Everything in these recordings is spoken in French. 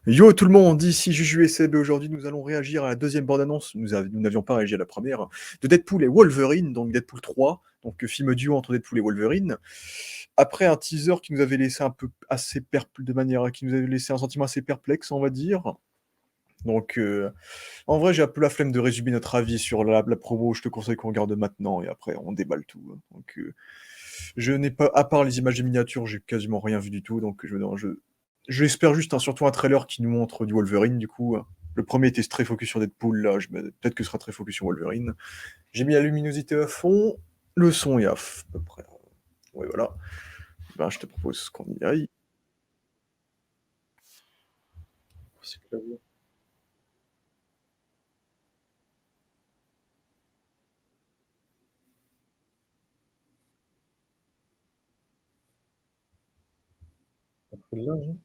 Yo tout le monde, ici Juju et Seb et aujourd'hui nous allons réagir à la deuxième bande-annonce, nous n'avions pas réagi à la première, de Deadpool et Wolverine, donc Deadpool 3, donc film duo entre Deadpool et Wolverine. Après un teaser qui nous avait laissé un peu assez perplexe, de manière qui nous avait laissé un sentiment assez perplexe, on va dire. Donc en vrai j'ai un peu la flemme de résumer notre avis sur la promo, je te conseille qu'on regarde maintenant et après on déballe tout, hein. Donc je n'ai pas, à part les images de miniatures, j'ai quasiment rien vu du tout, donc j'espère juste surtout un trailer qui nous montre du Wolverine, du coup. Le premier était très focus sur Deadpool, là, peut-être que ce sera très focus sur Wolverine. J'ai mis la luminosité à fond, le son est à peu près. Ouais, voilà. Ben, je te propose qu'on y aille. C'est clavier. Après là, hein.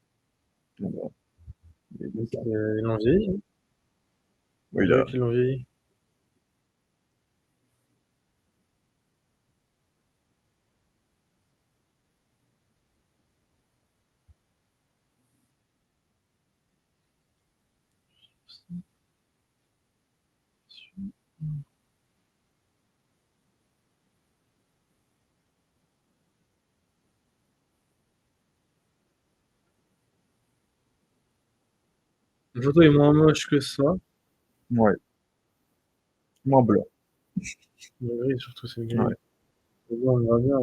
Bon, ben, Ils l'ont vieilli, hein. On oui, dirait là. qu'ils l'ont vieilli. La photo est moins moche que ça. Ouais, moins blanc. Le gris, surtout, c'est gris. Ouais. Le blanc, on va bien.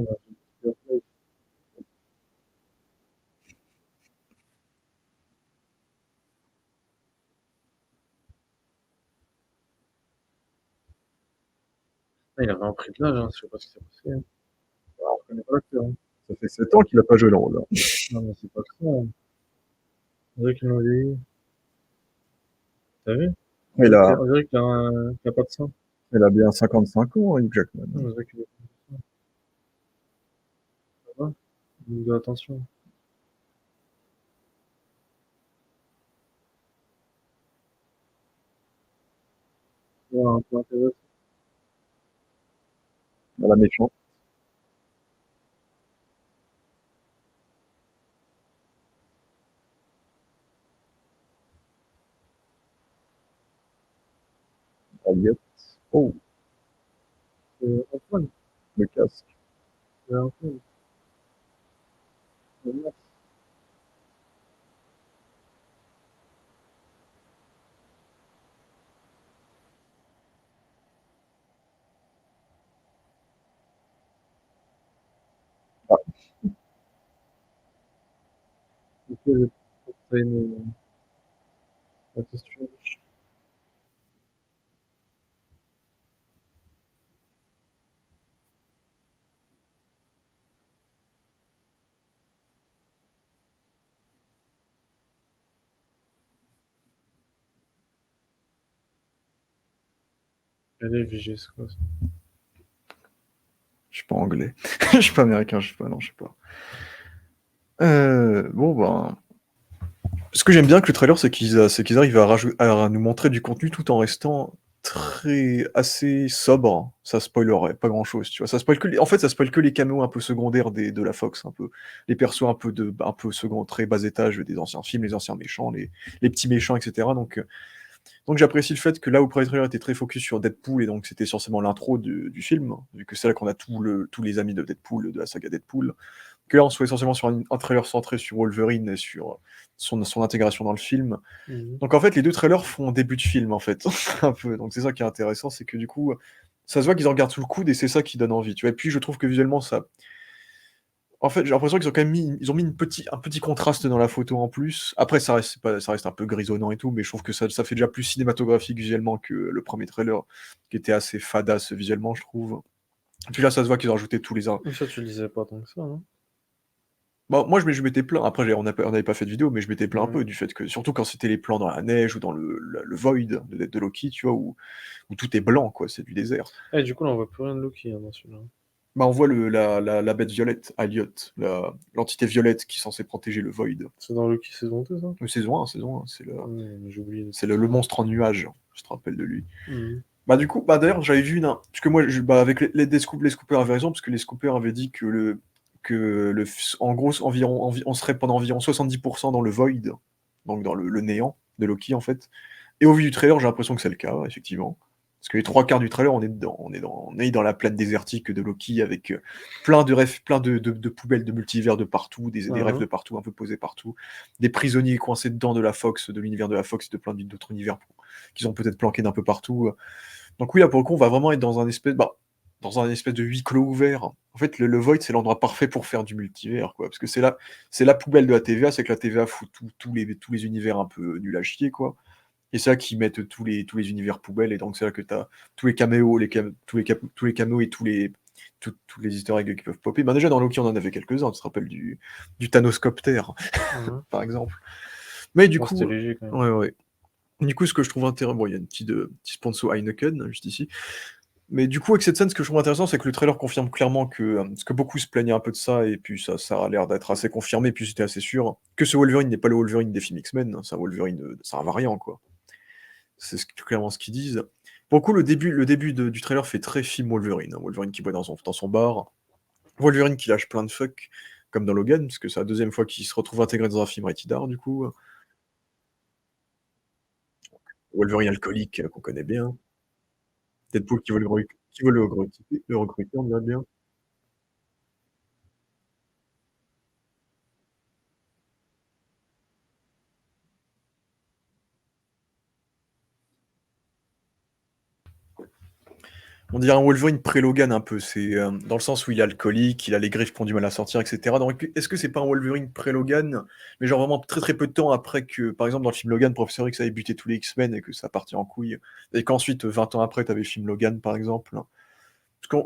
Ah, il a vraiment pris de l'âge, hein. Je sais pas ce qui s'est passé, hein. Ah, on connaît pas l'acteur, hein. Ça fait 7 ans qu'il a pas joué le rôle, là. Non, mais c'est pas que ça, hein. On dirait qu'ils l'ont vieilli. T'as vu? Il a, On dirait qu'il a pas de sein. il a bien 55 ans, Hugh Jackman. On dirait qu'il a pas de sein. Ça va? Donc, attention. Ouais, un peu intéressant. La méchante. Elliot. Oh, Antoine. le casque. Antoine. Ah, Ok, je vais t'as une la question. Allez, VG, c'est quoi ça? je suis pas anglais. Je suis pas américain, je sais pas, non, je sais pas. Bon, ben. Ce que j'aime bien avec le trailer, c'est qu'ils arrivent à nous montrer du contenu tout en restant assez sobre. Ça spoilerait pas grand-chose, tu vois? En fait, ça spoil que les caméos un peu secondaires de la Fox, un peu. Les persos un peu second, très bas étage des anciens films, les anciens méchants, les petits méchants, et cetera. Donc j'apprécie le fait que là où le premier trailer était très focus sur Deadpool et donc c'était essentiellement l'intro du film, vu que c'est là qu'on a tous les amis de Deadpool, de la saga Deadpool, que là on soit essentiellement sur un trailer centré sur Wolverine et sur son intégration dans le film. Mhm. Donc en fait, les deux trailers font début de film en fait, un peu. Donc c'est ça qui est intéressant, c'est que du coup, ça se voit qu'ils en gardent sous le coude et c'est ça qui donne envie. Tu vois. Et puis je trouve que visuellement, en fait, j'ai l'impression qu'ils ont quand même ils ont mis un petit contraste dans la photo en plus. Après, ça reste un peu grisonnant et tout, mais je trouve que ça fait déjà plus cinématographique visuellement que le premier trailer, qui était assez fadasse visuellement, je trouve. Et puis là, ça se voit qu'ils ont rajouté tous les. Mais ça, tu le disais pas tant que ça, non? Bon, moi, je m'étais plaint. Après, on n'avait pas fait de vidéo, mais je m'étais plaint un Ouais. peu du fait que, surtout quand c'était les plans dans la neige ou dans le void de Loki, tu vois, où tout est blanc, quoi, c'est du désert. Eh, du coup, là, on voit plus rien de Loki, hein, dans celui-là. Bah, on voit la bête violette, Elliot, l'entité violette qui est censée protéger le void. C'est dans Loki saison 2, ça? Saison 1, Ouais, mais j'ai oublié. c'est le monstre en nuage, je te rappelle de lui. Mhm. Bah, du coup, bah, d'ailleurs, j'avais vu parce que moi, bah, avec les scoopers avaient raison, parce que les scoopers avaient dit en gros, on serait pendant environ 70% dans le void, donc dans le néant de Loki, en fait. Et au vu du trailer, j'ai l'impression que c'est le cas, ouais, effectivement. Parce que les 3 quarts du trailer, on est dedans. On est dans la plaine désertique de Loki avec plein de rêves, plein de poubelles de multivers de partout, des rêves de partout, un peu posés partout, des prisonniers coincés dedans de la Fox, de l'univers de la Fox, de plein d'autres univers qu'ils ont peut-être planqués d'un peu partout. Donc oui, là pour le coup, on va vraiment être dans un espèce de huis clos ouvert. En fait, le Void, c'est l'endroit parfait pour faire du multivers, quoi. Parce que c'est la poubelle de la TVA, c'est que la TVA fout tous les univers un peu nuls à chier, quoi. Et c'est là qu'ils mettent tous les univers poubelles, et donc c'est là que tu as tous les caméos, tous les cameos et tous les easter eggs qui peuvent popper. Ben déjà dans Loki, on en avait quelques-uns, tu te rappelles du Thanoscopter, par exemple. Mais du Ouais, c'était coup, léger quand même. ouais. Du coup, ce que je trouve intéressant, bon, il y a une petit sponsor Heineken, juste ici. Mais du coup, avec cette scène, ce que je trouve intéressant, c'est que le trailer confirme clairement que, parce que beaucoup se plaignaient un peu de ça, et puis ça a l'air d'être assez confirmé, puis c'était assez sûr, que ce Wolverine n'est pas le Wolverine des films X-Men, hein, c'est un Wolverine, c'est un variant, quoi. C'est clairement ce qu'ils disent. Pour le coup, le début du trailer fait très film Wolverine, hein. Wolverine qui boit dans son bar, Wolverine qui lâche plein de fuck, comme dans Logan, parce que c'est la deuxième fois qu'il se retrouve intégré dans un film rated R, du coup. Wolverine alcoolique, qu'on connaît bien. Deadpool qui veut le recruter, on dirait bien. On dirait un Wolverine pré-Logan un peu, c'est dans le sens où il est alcoolique, il a les griffes qui ont du mal à sortir, et cetera. Donc est-ce que c'est pas un Wolverine pré-Logan, mais genre vraiment très, très peu de temps après que, par exemple, dans le film Logan, Professeur X avait buté tous les X-Men et que ça partit en couille, et qu'ensuite, 20 ans après, tu avais le film Logan, par exemple?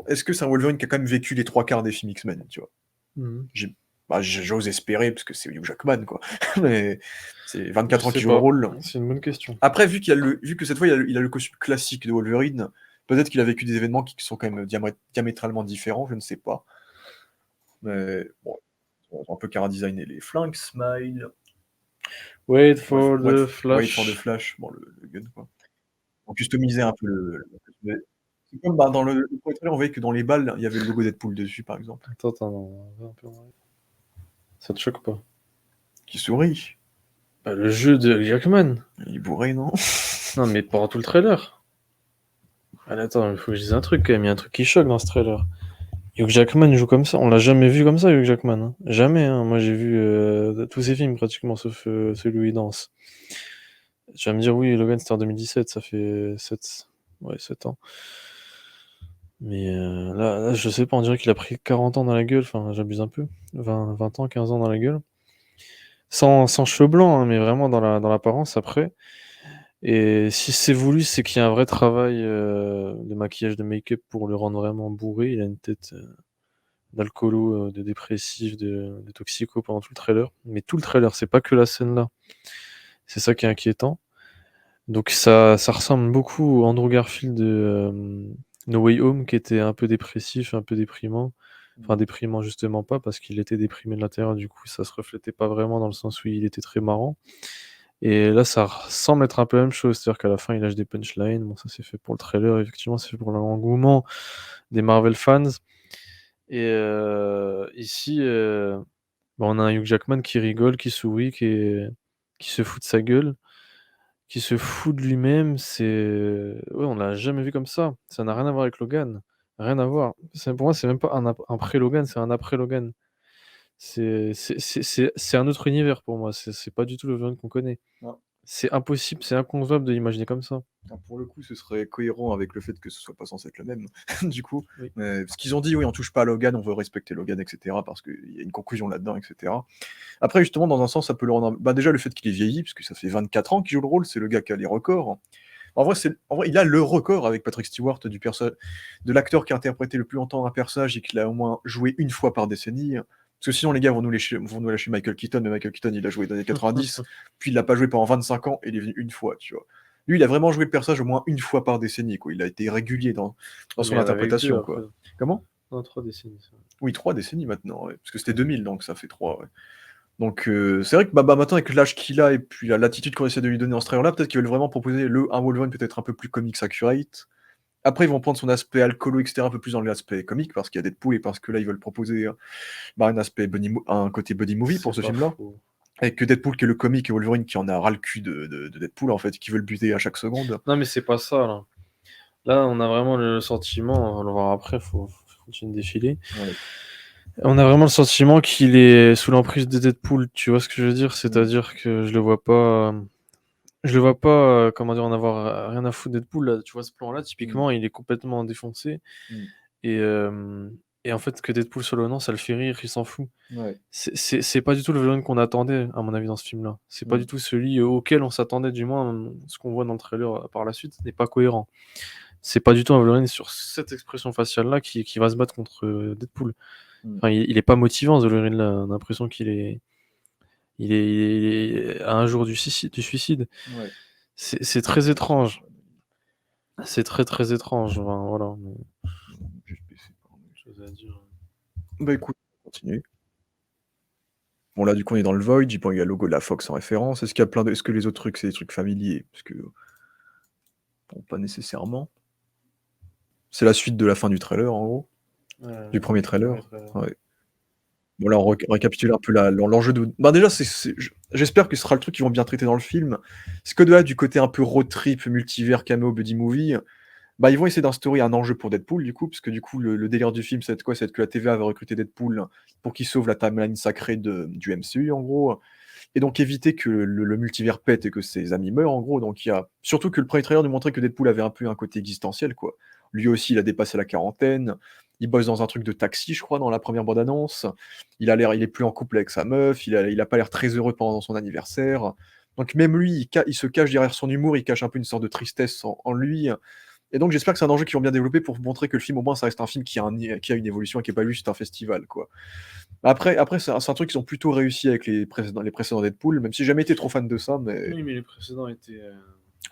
Est-ce que c'est un Wolverine qui a quand même vécu les 3 quarts des films X-Men, tu vois? Mmh. J'ose espérer parce que c'est Hugh Jackman, quoi. Mais c'est Je 24 ans sais qu'il joue le pas, rôle. c'est une bonne question. Après, vu que cette fois, il a le costume classique de Wolverine, peut-être qu'il a vécu des événements qui sont quand même diamétralement différents, je ne sais pas. Mais bon, ils ont un peu chara-designé les flingues, Smile, Wait ouais, for the Wait for the Flash. Flash, bon, le gun, quoi. On customisait un peu le c'est comme, dans le premier trailer, on voyait que dans les balles, il y avait le logo Deadpool dessus, par exemple. Attends, on va un peu en arrière. Ça te choque pas? Qui sourit. Bah, le jeu de Jackman. Il est bourré, non? Non, mais pendant tout le trailer. Ah, attends, il faut que je dise un truc quand même. Il y a un truc qui choque dans ce trailer. Hugh Jackman joue comme ça. On l'a jamais vu comme ça, Hugh Jackman, hein. Jamais, hein. Moi, j'ai vu tous ses films pratiquement, sauf celui où il danse. Tu vas me dire, oui, Logan, c'était en 2017. Ça fait 7 ans. Mais là, je sais pas, on dirait qu'il a pris 40 ans dans la gueule. Enfin, j'abuse un peu. 20 ans, 15 ans dans la gueule. Sans cheveux blancs, hein, mais vraiment dans l'apparence après. Et si c'est voulu, c'est qu'il y a un vrai travail de maquillage, de make-up pour le rendre vraiment bourré. Il a une tête d'alcoolo, de dépressif, de toxico pendant tout le trailer. Mais tout le trailer, c'est pas que la scène là. C'est ça qui est inquiétant. Donc ça ressemble beaucoup au Andrew Garfield de No Way Home, qui était un peu dépressif, un peu déprimant. Enfin déprimant justement pas, parce qu'il était déprimé de l'intérieur, du coup ça se reflétait pas vraiment dans le sens où il était très marrant. Et là, ça semble être un peu la même chose, c'est-à-dire qu'à la fin, il lâche des punchlines. Bon, ça c'est fait pour le trailer, effectivement, c'est fait pour l'engouement des Marvel fans. Et ici, bah, on a un Hugh Jackman qui rigole, qui sourit, qui se fout de sa gueule, qui se fout de lui-même. Ouais, on l'a jamais vu comme ça. Ça n'a rien à voir avec Logan, rien à voir. Pour moi, c'est même pas un pré-Logan, c'est un après Logan. C'est un autre univers pour moi, c'est pas du tout le Wolverine qu'on connaît. Non. C'est impossible, c'est inconcevable de l'imaginer comme ça. Ah, pour le coup, ce serait cohérent avec le fait que ce soit pas censé être le même, du coup. Oui. Parce qu'ils ont dit: «Oui, on touche pas à Logan, on veut respecter Logan, et cetera», parce qu'il y a une conclusion là-dedans, et cetera. Après, justement, dans un sens, ça peut le rendre déjà, le fait qu'il ait vieilli, parce que ça fait 24 ans qu'il joue le rôle, c'est le gars qui a les records. En vrai, il a le record avec Patrick Stewart de l'acteur qui a interprété le plus longtemps un personnage et qui l'a au moins joué une fois par décennie. Parce que sinon, les gars vont nous lâcher Michael Keaton, mais Michael Keaton, il a joué dans les années 90, puis il l'a pas joué pendant 25 ans et il est venu une fois, tu vois? Lui, il a vraiment joué le personnage au moins une fois par décennie, quoi. Il a été régulier dans Mais son il y en avait eu 2 interprétation, après. quoi. Comment? Non, 3 décennies, ça. Oui, 3 décennies maintenant, ouais, parce que c'était 2000, donc ça fait 3, ouais. Donc c'est vrai que, maintenant avec l'âge qu'il a et puis la latitude qu'on essaie de lui donner dans ce trailer là, peut-être qu'ils veulent vraiment proposer un Wolverine peut-être un peu plus comics accurate. Après, ils vont prendre son aspect alcoolo et cetera un peu plus dans l'aspect comique parce qu'il y a Deadpool et parce que là, ils veulent proposer, un aspect un côté buddy movie pour C'est ce pas film-là. faux. Avec que Deadpool qui est le comique et Wolverine qui en a ras le cul de Deadpool, en fait, qui veut le buter à chaque seconde. Non, mais c'est pas ça, là. Là, on a vraiment le sentiment, on va le voir après, faut continuer de défiler. Ouais. On a vraiment le sentiment qu'il est sous l'emprise de Deadpool, tu vois ce que je veux dire? C'est-à-dire que je le vois pas, comment dire, en avoir rien à foutre Deadpool, là. Tu vois ce plan-là, typiquement, il est complètement défoncé. Mm. Et, et en fait, que Deadpool soit là ou non, ça le fait rire, il s'en fout. Ouais. C'est pas du tout le Wolverine qu'on attendait, à mon avis, dans ce film-là. C'est pas du tout celui auquel on s'attendait, du moins, ce qu'on voit dans le trailer par la suite n'est pas cohérent. C'est pas du tout un Wolverine sur cette expression faciale-là qui va se battre contre Deadpool. Enfin, il est pas motivant, ce Wolverine-là. On a l'impression qu'il est... Il est à un jour du suicide. Ouais. C'est très étrange. C'est très très étrange. Enfin, voilà. Chose à dire. Bah écoute, on continue. Bon là du coup on est dans le Void, bon, il y a le logo de la Fox en référence. Est-ce qu'il y a plein de... Est-ce que les autres trucs c'est des trucs familiers? Parce que bon, pas nécessairement. C'est la suite de la fin du trailer en gros. Du premier trailer. Ouais. Bon là on récapitule un peu l'enjeu de... Bah déjà j'espère que ce sera le truc qu'ils vont bien traiter dans le film. C'est que de là du côté un peu road trip, multivers, cameo, buddy movie, bah ils vont essayer d'instaurer un enjeu pour Deadpool du coup, parce que du coup le délire du film c'est quoi? C'est que la TVA va recruter Deadpool pour qu'il sauve la timeline sacrée du MCU en gros. Et donc éviter que le multivers pète et que ses amis meurent en gros. Donc il y a surtout que le premier trailer nous montrait que Deadpool avait un peu un côté existentiel quoi. Lui aussi il a dépassé la quarantaine, il bosse dans un truc de taxi je crois dans la première bande annonce. Il est plus en couple avec sa meuf, il a pas l'air très heureux pendant son anniversaire. Donc même lui il se cache derrière son humour, il cache un peu une sorte de tristesse en lui. Et donc j'espère que c'est un enjeu qu'ils vont bien développer pour montrer que le film au moins ça reste un film qui a une évolution et qui est pas juste un festival quoi. Après c'est un truc qu'ils ont plutôt réussi avec les précédents Deadpool, même si j'ai jamais été trop fan de ça, mais Oui, mais les précédents étaient...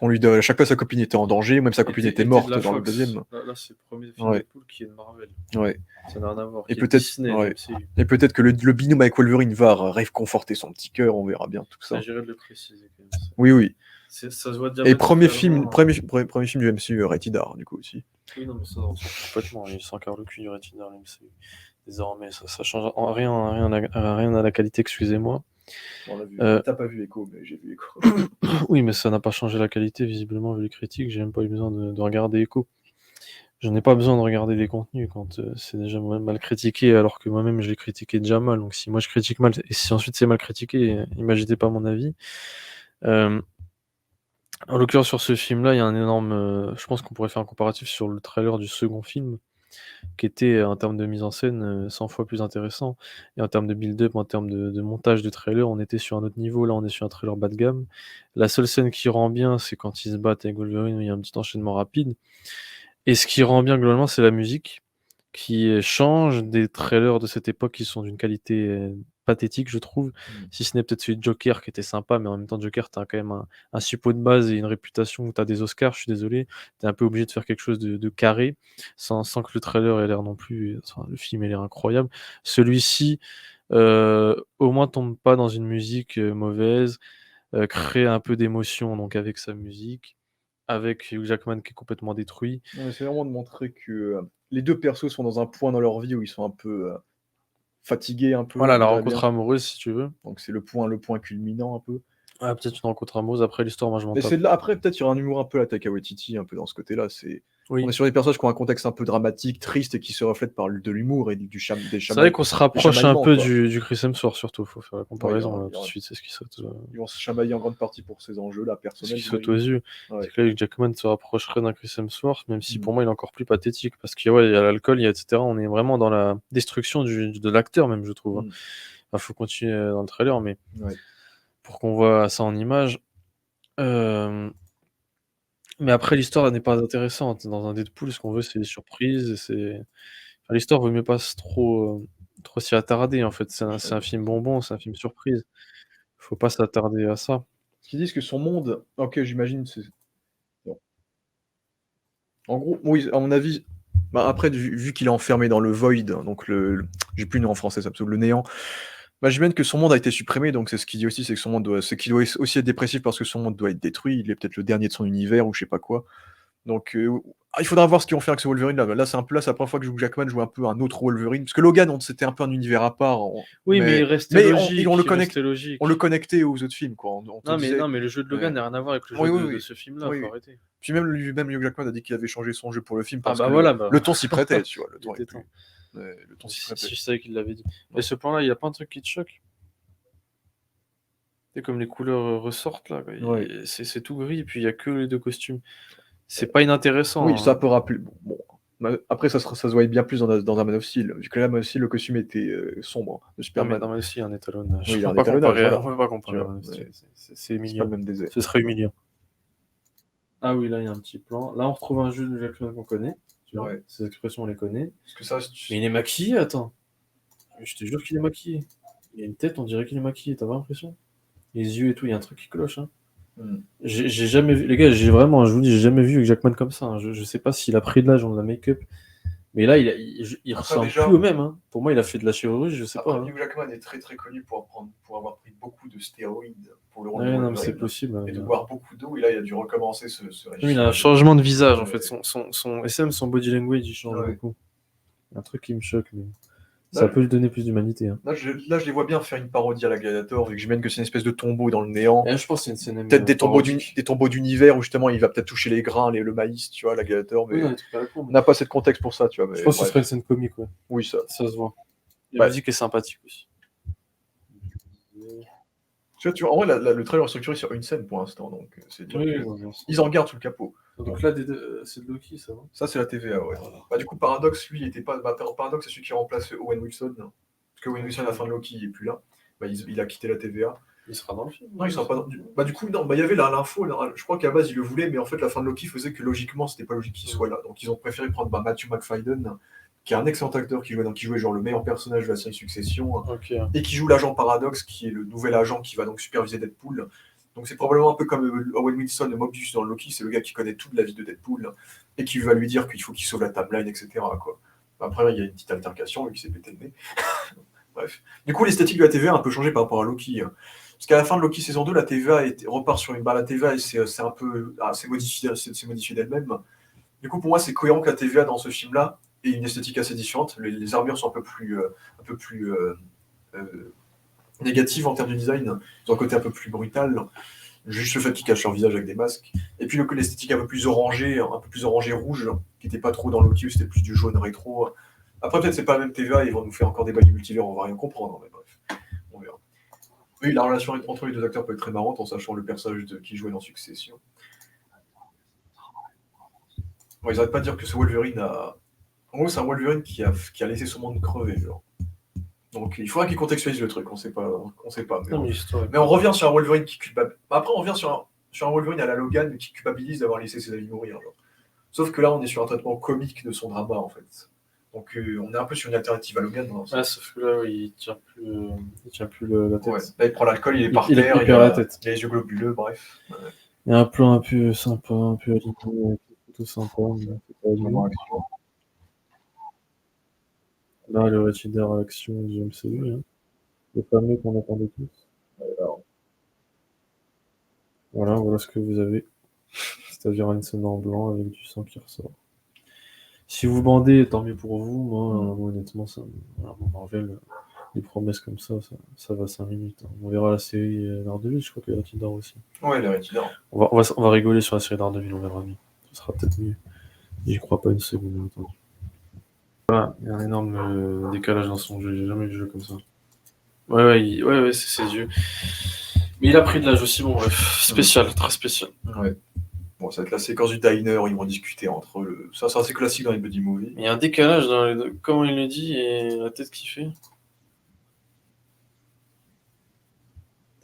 on lui à chaque fois sa copine était en danger, même sa copine était morte dans le deuxième. Là, c'est le premier film Deadpool qui est de Marvel. Ouais. Ça n'a rien à voir. Et peut-être que le binôme avec Wolverine va réconforter son petit cœur, on verra bien tout ça. Il s'agirait de le préciser quand même. Oui. Ça se voit et premier film du MCU, Rated R, du coup aussi. Oui, non, mais ça, on s'en fout complètement. Il s'encarre le cul du Rated R, MCU. Désormais, ça change rien à la qualité, excusez-moi. T'as pas vu Echo, mais j'ai vu Echo. Oui, mais ça n'a pas changé la qualité, visiblement, vu les critiques. J'ai même pas eu besoin de regarder Echo. Je n'ai pas besoin de regarder les contenus quand c'est déjà mal critiqué, alors que moi-même je l'ai critiqué déjà mal. Donc si moi je critique mal, et si ensuite c'est mal critiqué, imaginez pas mon avis. En l'occurrence sur ce film-là, il y a un énorme... je pense qu'on pourrait faire un comparatif sur le trailer du second film, qui était en termes de mise en scène 100 fois plus intéressant. Et en termes de build-up, en termes de montage de trailer, on était sur un autre niveau. Là, on est sur un trailer bas de gamme. La seule scène qui rend bien, c'est quand ils se battent avec Wolverine, où il y a un petit enchaînement rapide. Et ce qui rend bien globalement, c'est la musique, qui change des trailers de cette époque qui sont d'une qualité pathétique, je trouve. Si ce n'est peut-être celui de Joker qui était sympa, mais en même temps, Joker, t'as quand même un suppôt de base et une réputation où t'as des Oscars, je suis désolé. T'es un peu obligé de faire quelque chose de carré, sans que le trailer ait l'air non plus. Enfin, le film ait l'air incroyable. Celui-ci, au moins, tombe pas dans une musique mauvaise, crée un peu d'émotion donc avec sa musique, avec Hugh Jackman qui est complètement détruit. Non, c'est vraiment de montrer que les deux persos sont dans un point dans leur vie où ils sont un peu fatigués, un peu. Voilà, la rencontre amoureuse, si tu veux. Donc c'est le point culminant un peu. Ah, peut-être une rencontre amoureuse, après l'histoire, moi je m'en Mais tape. c'est de là, après, peut-être il y aura un humour un peu à Taika Waititi, un peu dans ce côté-là. Oui. On est sur des personnages qui ont un contexte un peu dramatique, triste et qui se reflètent par de l'humour et des C'est vrai qu'on se rapproche un peu du Chris Hemsworth, surtout. Faut faire la comparaison tout de suite, c'est ce qui saute. Ils vont se chamailler en grande partie pour ces enjeux-là, personnels. Ce qui saute aux yeux. Ouais. C'est que là, Hugh Jackman se rapprocherait d'un Chris Hemsworth, même si pour moi il est encore plus pathétique, parce qu'il y a l'alcool, etc. On est vraiment dans la destruction de l'acteur, même, je trouve. Enfin, faut continuer dans le trailer, mais pour qu'on voit ça en image. Mais après, l'histoire n'est pas intéressante. Dans un Deadpool, ce qu'on veut, c'est des surprises. Enfin, l'histoire, vaut mieux pas trop s'y attarder, en fait. C'est un film bonbon, c'est un film surprise. Faut pas s'attarder à ça. Ce qu'ils disent que son monde... Ok, j'imagine... Bon. En gros, oui, à mon avis... Bah après, vu qu'il est enfermé dans le Void, donc j'ai plus le nom en français, c'est absolument le néant. Bah, j'imagine que son monde a été supprimé, donc c'est ce qu'il dit aussi, c'est que son monde qu'il doit aussi être dépressif parce que son monde doit être détruit, il est peut-être le dernier de son univers ou je sais pas quoi. Donc il faudra voir ce qu'ils vont faire avec ce Wolverine-là. Là, c'est la première fois que Hugh Jackman joue un peu un autre Wolverine. Parce que Logan, c'était un peu un univers à part. Oui, mais il restait logique. On le logique. connectait aux autres films, quoi. Non, mais le jeu de Logan n'a rien à voir avec le jeu de ce film-là, faut arrêter. Puis même Hugh Jackman a dit qu'il avait changé son jeu pour le film parce que le ton s'y prêtait, tu vois. Le ton s'y prêtait. Si je savais qu'il l'avait dit. Mais ce plan-là, il n'y a pas un truc qui te choque? C'est comme les couleurs ressortent là, c'est tout gris, et puis il n'y a que les deux costumes. C'est pas inintéressant. Oui, ça peut rappeler. Bon. Après, ça se voyait bien plus dans un Man of Steel. Vu que là, Man of Steel, le costume était sombre de Superman. Non, mais aussi un étalonnage. Oui, un étalonnage. On peut pas comparer. C'est humiliant. Pas le même désert. Ce serait humiliant. Ah oui, là, il y a un petit plan. Là, on retrouve un jeu de Jackman qu'on connaît. Tu vois, ces expressions, on les connaît. Mais il est maquillé, attends. Je te jure qu'il est maquillé. Il a une tête, on dirait qu'il est maquillé, t'as pas l'impression? Les yeux et tout, il y a un truc qui cloche. Hein. J'ai jamais vu, les gars, je vous dis, j'ai jamais vu Jackman comme ça. Hein. Je sais pas s'il a pris de l'âge dans la make-up, mais là, il ressemble plus au même. Hein. Pour moi, il a fait de la chirurgie, je sais pas. Hugh Jackman est très très connu pour avoir pris beaucoup de stéroïdes pour le rôle de Wolverine. C'est possible. Et de boire beaucoup d'eau, et là, il a dû recommencer ce régime. Oui, il a un changement de visage, en fait. Son body language, il change beaucoup. Un truc qui me choque, mais... Ça peut lui donner plus d'humanité. Hein. Là, je les vois bien faire une parodie à la Gladiator, vu que j'imagine que c'est une espèce de tombeau dans le néant. Et je pense que c'est une scène. Peut-être des tombeaux d'univers où justement il va peut-être toucher les grains, le maïs, tu vois, la Gladiator, mais on n'a pas assez de contexte pour ça, tu vois. Mais je pense que ce serait une scène comique, ouais. Oui, ça se voit. La musique est sympathique aussi. Tu vois, en vrai, le trailer est structuré sur une scène pour l'instant, donc c'est bien. Ils en gardent sous le capot. Donc là, c'est de Loki, ça va. Ça, c'est la TVA, ouais. Bah, du coup, Paradox, lui, il était pas. Paradox, c'est celui qui remplace Owen Wilson. Parce que Owen Wilson, à la fin de Loki, il est plus là. Bah, il a quitté la TVA. Il sera dans le film. Non, il sera pas dans. Bah, du coup, non, il y avait l'info. Je crois qu'à la base, il le voulait, mais en fait, la fin de Loki faisait que logiquement, c'était pas logique qu'il soit là. Donc, ils ont préféré prendre Matthew McFadden, qui est un excellent acteur qui jouait genre le meilleur personnage de la série Succession, et qui joue l'agent Paradox, qui est le nouvel agent qui va donc superviser Deadpool. Donc c'est probablement un peu comme Owen Wilson et Mobius dans Loki, c'est le gars qui connaît toute la vie de Deadpool et qui va lui dire qu'il faut qu'il sauve la timeline, etc. Quoi. Après, il y a une petite altercation vu qu'il s'est pété le nez. Bref. Du coup, l'esthétique de la TVA a un peu changé par rapport à Loki. Parce qu'à la fin de Loki saison 2, la TVA repart sur une barre. La TVA c'est un peu modifié d'elle-même. Du coup, pour moi, c'est cohérent que la TVA dans ce film-là ait une esthétique assez différente. Les armures sont un peu plus négatives en termes de design. Ils ont un côté un peu plus brutal. Juste le fait qu'ils cachent leur visage avec des masques. Et puis l'esthétique un peu plus orangée rouge, qui n'était pas trop dans Loki, c'était plus du jaune rétro. Après, peut-être c'est pas la même TVA, ils vont nous faire encore des bails du multivers, on va rien comprendre, mais bref, on verra. Oui, la relation entre les deux acteurs peut être très marrante en sachant le personnage qui jouait dans Succession. Bon, ils n'arrêtent pas de dire que ce Wolverine a. En gros, c'est un Wolverine qui a laissé son monde crever, genre. Donc il faudra qu'il contextualise le truc, on sait pas. Mais on revient sur un Wolverine qui culpabilise. Après, on revient sur un Wolverine à la Logan qui culpabilise d'avoir laissé ses amis mourir. Genre. Sauf que là, on est sur un traitement comique de son drama, en fait. Donc on est un peu sur une alternative à Logan. Sauf que là, il tient plus la tête. Ouais. Là, il prend l'alcool, il est par terre, il perd la tête. Il a les yeux globuleux, bref. Il y a un plan un peu sympa, un peu aligné, tout sympa. Là, le Rechider Action du MCU, hein. Le fameux qu'on attendait tous. Voilà ce que vous avez. C'est-à-dire une scène en blanc avec du sang qui ressort. Si vous bandez, tant mieux pour vous. Moi, honnêtement, Marvel, les promesses comme ça va 5 minutes. Hein. On verra la série Daredevil, je crois que les Rechider aussi. Ouais, les Rechider. On va rigoler sur la série Daredevil, on verra mieux. Ce sera peut-être mieux. J'y crois pas une seconde, bien entendu. Voilà, il y a un énorme décalage dans son jeu, j'ai jamais vu de jeu comme ça. Ouais, c'est ses yeux. Mais il a pris de l'âge aussi, bon bref, spécial, très spécial. Ouais. Bon, ça va être la séquence du diner où ils vont discuter entre eux. Ça, c'est assez classique dans les buddy movies. Il y a un décalage dans comment il le dit et la tête qu'il fait.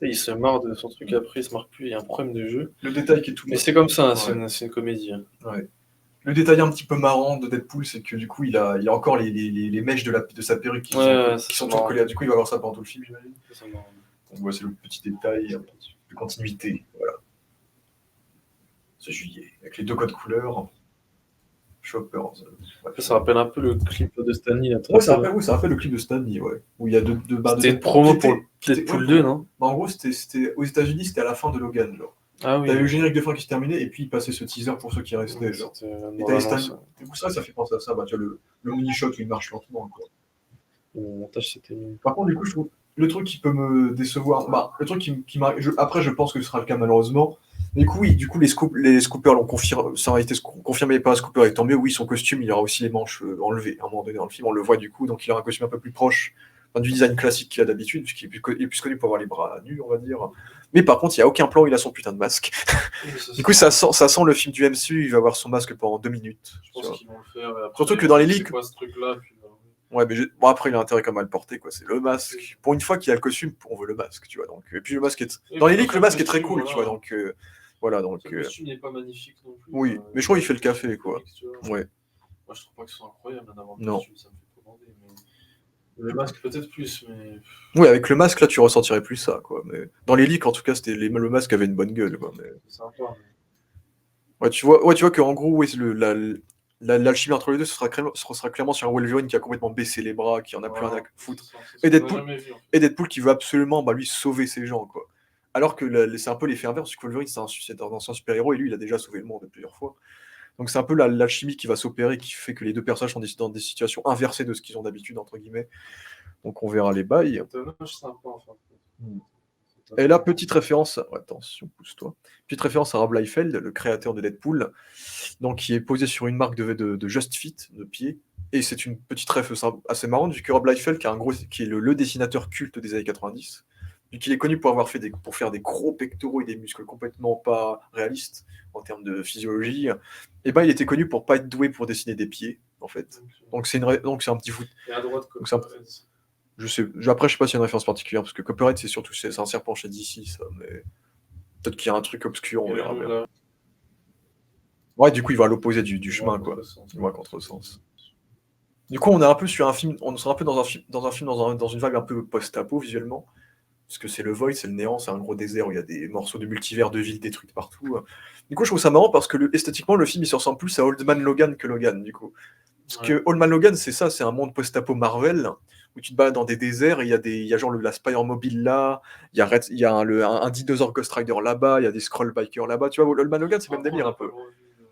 Il se marre de son truc après, il se marre plus, il y a un problème de jeu. Le détail qui est tout. Mais c'est comme ça, ouais. C'est une comédie. Hein. Ouais. Le détail un petit peu marrant de Deadpool, c'est que du coup, il a encore les mèches de sa perruque qui sont toujours collées. Du coup, il va avoir ça pendant tout le film, j'imagine. Donc, ouais, c'est le petit détail de continuité. Voilà. C'est juillet, avec les 2 codes couleurs. Shoppers. Ça rappelle un peu le clip de Stanley. Ouais, ça rappelle le clip de Stanley, ouais. Où il y a deux C'était une promo pour Deadpool 2, non? Bah, en gros, c'était aux États-Unis, c'était à la fin de Logan, genre. Ah oui. T'avais le générique de fin qui se terminait, et puis il passait ce teaser pour ceux qui restaient. Genre. C'était Et dans t'avais l'annonce. Stan. Du coup, ça fait penser à ça. Bah, tu vois, le mini-shot où il marche lentement. Quoi. Le montage, c'était nul. Par contre, du coup, je trouve le truc qui peut me décevoir. Bah, le truc qui m'a. Après, je pense que ce sera le cas malheureusement. Mais du coup, oui, du coup, les Scoopers l'ont confirmé. Ça a été confirmé par Scooper, et tant mieux. Oui, son costume, il aura aussi les manches enlevées. À un moment donné dans le film, on le voit du coup. Donc, il aura un costume un peu plus proche du design classique qu'il a d'habitude, puisqu'il est plus connu pour avoir les bras nus, on va dire. Mais par contre, il n'y a aucun plan où il a son putain de masque. Du coup, ça sent le film du MCU, il va avoir son masque pendant 2 minutes. Je pense qu'ils vont le faire. Après, surtout que dans les c'est leaks. quoi ce truc-là puis, Ouais, mais bon, après, il a intérêt comme à le porter, quoi. C'est le masque. Pour une fois qu'il a le costume, on veut le masque, tu vois. Donc, et puis le masque est. Dans les leaks, le masque est très cool, voilà. Tu vois. Donc, voilà. Donc, le costume n'est pas magnifique non plus. Oui, mais je crois qu'il fait le café, quoi. Ouais. Moi, je trouve pas que ce soit incroyable d'avoir le costume, ça me fait commander. Mais... Le masque, peut-être plus, mais. Oui, avec le masque, là, tu ressentirais plus ça, quoi. Mais dans les leaks, en tout cas, le masque avait une bonne gueule, quoi. Mais... C'est sympa. Mais... Ouais, tu vois qu'en gros, oui, l'alchimie entre les deux, ce sera clairement sur un Wolverine qui a complètement baissé les bras, qui en a plus rien à foutre. Et Deadpool qui veut absolument, bah, lui, sauver ses gens, quoi. Alors que c'est un peu l'effet inverse, parce que Wolverine, c'est un ancien super-héros, et lui, il a déjà sauvé le monde plusieurs fois. Donc c'est un peu l'alchimie qui va s'opérer, qui fait que les deux personnages sont dans des situations inversées de ce qu'ils ont d'habitude, entre guillemets. Donc on verra les bails. Et là, petite référence, attention, pousse-toi. Petite référence à Rob Liefeld, le créateur de Deadpool, donc qui est posé sur une marque de Just Fit, de pied. Et c'est une petite ref assez marrante, vu que Rob Liefeld, qui est le dessinateur culte des années 90, vu qu'il est connu pour avoir pour faire des gros pectoraux et des muscles complètement pas réalistes en termes de physiologie, et ben il était connu pour pas être doué pour dessiner des pieds, en fait. Donc c'est un petit foot. Et à droite, je sais pas s'il y a une référence particulière, parce que Copperhead, c'est un serpent chez DC, ça, mais peut-être qu'il y a un truc obscur, on verra bien. Ouais, du coup, il va à l'opposé du chemin, quoi. Il va à contresens. Du coup, on est un peu sur un film, on sera un peu dans une vague un peu post-apo visuellement, parce que c'est le Void, c'est le néant, c'est un gros désert où il y a des morceaux de multivers de villes détruites partout. Du coup, je trouve ça marrant parce que esthétiquement, le film il se ressemble plus à Old Man Logan que Logan, du coup. Parce que Old Man Logan, c'est ça, c'est un monde post-apo Marvel où tu te balades dans des déserts et il y a genre la Spire Mobile là, il y a un dinosaure Ghost Rider là-bas, il y a des Scroll Bikers là-bas. Tu vois, Old Man Logan, c'est même délire un peu.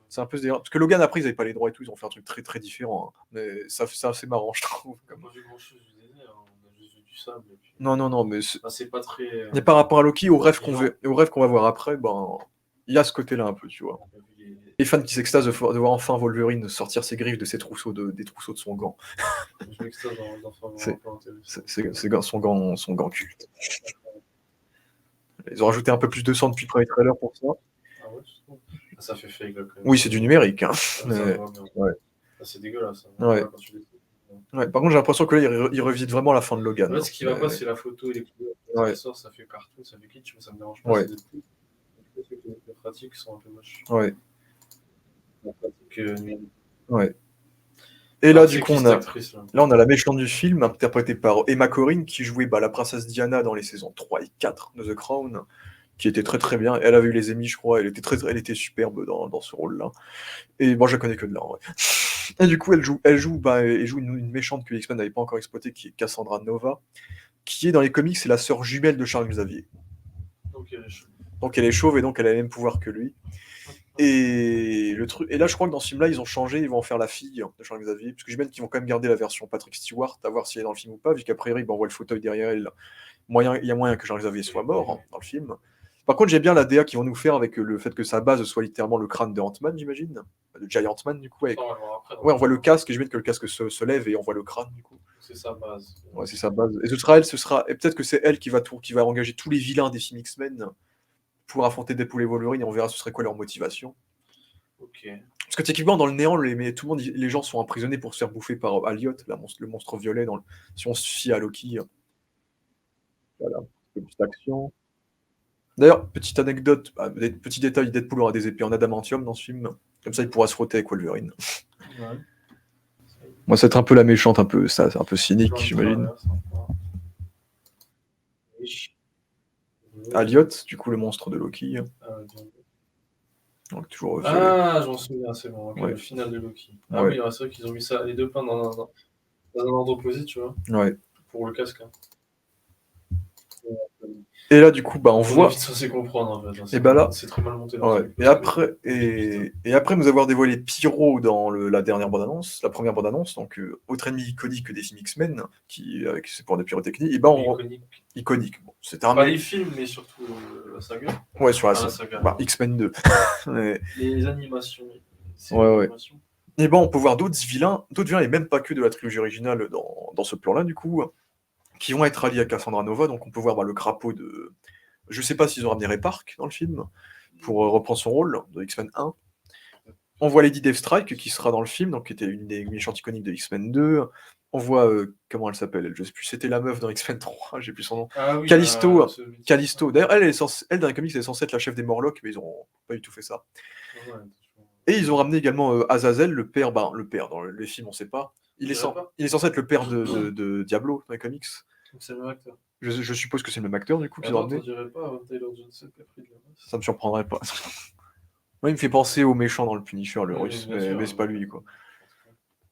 C'est un peu ce délire. Parce que Logan, après, ils n'avaient pas les droits et tout, ils ont fait un truc très très différent. Hein. Mais ça, c'est assez marrant, je trouve. On n'a pas vu grand-chose du désert, on a juste vu du sable. Et puis... Non, mais c'est pas très. Mais par rapport à Loki, au rêve qu'on va voir après, ben, il y a ce côté-là un peu, tu vois. Les fans qui s'extasent de voir enfin Wolverine sortir ses griffes de ses trousseaux des trousseaux de son gant. Je m'extase c'est son gant culte. Ils ont rajouté un peu plus de sang depuis le premier trailer pour ça. Ah ouais, ça fait fake là quand même. Oui, c'est du numérique. Hein. Ouais. C'est dégueulasse. Ouais. Ouais, par contre, j'ai l'impression que là, il revisite vraiment la fin de Logan. En fait, ce qui va pas, c'est la photo et les couleurs. Ça sort, ça fait cartoon, ça fait kitsch, mais ça me dérange pas. Ouais. Les pratiques sont un peu moches. Ouais. Ouais. Et là, du coup, on a la méchante du film, interprétée par Emma Corrin, qui jouait la princesse Diana dans les saisons 3 et 4 de The Crown, qui était très très bien. Elle avait eu les Emmy, je crois, elle était superbe dans ce rôle-là. Et bon, je la connais que de là, en vrai. Et du coup, elle joue une méchante que X-Men n'avait pas encore exploitée, qui est Cassandra Nova, qui est dans les comics, c'est la sœur jumelle de Charles Xavier. Donc elle est chauve et donc elle a les mêmes pouvoirs que lui. Et là, je crois que dans ce film-là, ils ont changé, ils vont en faire la fille de Charles Xavier, parce que j'imagine qu'ils vont quand même garder la version Patrick Stewart, à voir si elle est dans le film ou pas, vu qu'a priori, on voit le fauteuil derrière elle. Il y a moyen que Charles Xavier soit mort dans le film. Par contre, j'aime bien la DA qu'ils vont nous faire avec le fait que sa base soit littéralement le crâne de Ant-Man, j'imagine. De Giant Man, du coup. Ouais, on voit le casque, et j'imagine que le casque se lève et on voit le crâne, du coup. C'est sa base. Ouais, c'est sa base. Et et peut-être que c'est elle qui va engager tous les vilains des films X-Men pour affronter Deadpool et Wolverine, et on verra ce serait quoi leur motivation. Ok. Parce que techniquement, dans le néant, les gens sont emprisonnés pour se faire bouffer par Alliot, le monstre violet, si on se fie à Loki. Voilà, petite action. D'ailleurs, petite anecdote, petit détail, Deadpool aura des épées en adamantium dans ce film. Comme ça, il pourra se frotter avec Wolverine. Ouais. Moi, c'est un peu la méchante, c'est un peu cynique, j'imagine. Alliot, du coup, le monstre de Loki. Donc, toujours violet. Ah, j'en souviens, c'est bon. Le final de Loki. Ah oui, c'est vrai qu'ils ont mis ça, les deux peints dans un ordre opposé, tu vois. Ouais. Pour le casque. Hein. Et là, du coup, bah, on On voit. est vite censé comprendre, en fait. Et bah là, C'est très mal monté dans le ouais. film. Et après, et après nous avoir dévoilé Pyro dans la dernière bande-annonce, la première bande-annonce, donc autre ennemi iconique des films X-Men, c'est pour des pyrotechnies, et bah Iconique. iconique. Bon, c'était un Pas les films, mais surtout la saga. Ouais, sur la Enfin, la saga. saga. Bah, X-Men 2. Ouais, Les animations. C'est ouais. l'animation. Et ben, on peut voir d'autres vilains, et même pas que de la trilogie originale dans ce plan-là, du coup, qui vont être alliés à Cassandra Nova. Donc, on peut voir bah, le crapaud de. Je sais pas s'ils ont ramené Ray Park dans le film pour reprendre son rôle de X-Men 1. On voit Lady Deathstrike qui sera dans le film, donc qui était une des méchantes iconiques de X-Men 2. On voit, comment elle s'appelle, je sais plus, c'était la meuf dans X-Men 3, j'ai plus son nom. Ah oui, Callisto. Callisto. D'ailleurs, elle, dans les comics, elle est censée être la chef des Morlocks, mais ils ont pas du tout fait ça. Ouais. Et ils ont ramené également Azazel, le père, le père, dans les films, on sait pas. Il est censé être le père de Diablo dans les comics. Donc c'est le même acteur. Je suppose que c'est le même acteur, du coup, qu'ils ont ramené. Dirait pas Aaron Taylor-Johnson qui a pris de la masse. Ça me surprendrait pas. Moi, il me fait penser au méchant dans le Punisher, le Ouais, russe, bien sûr, mais c'est pas lui, quoi.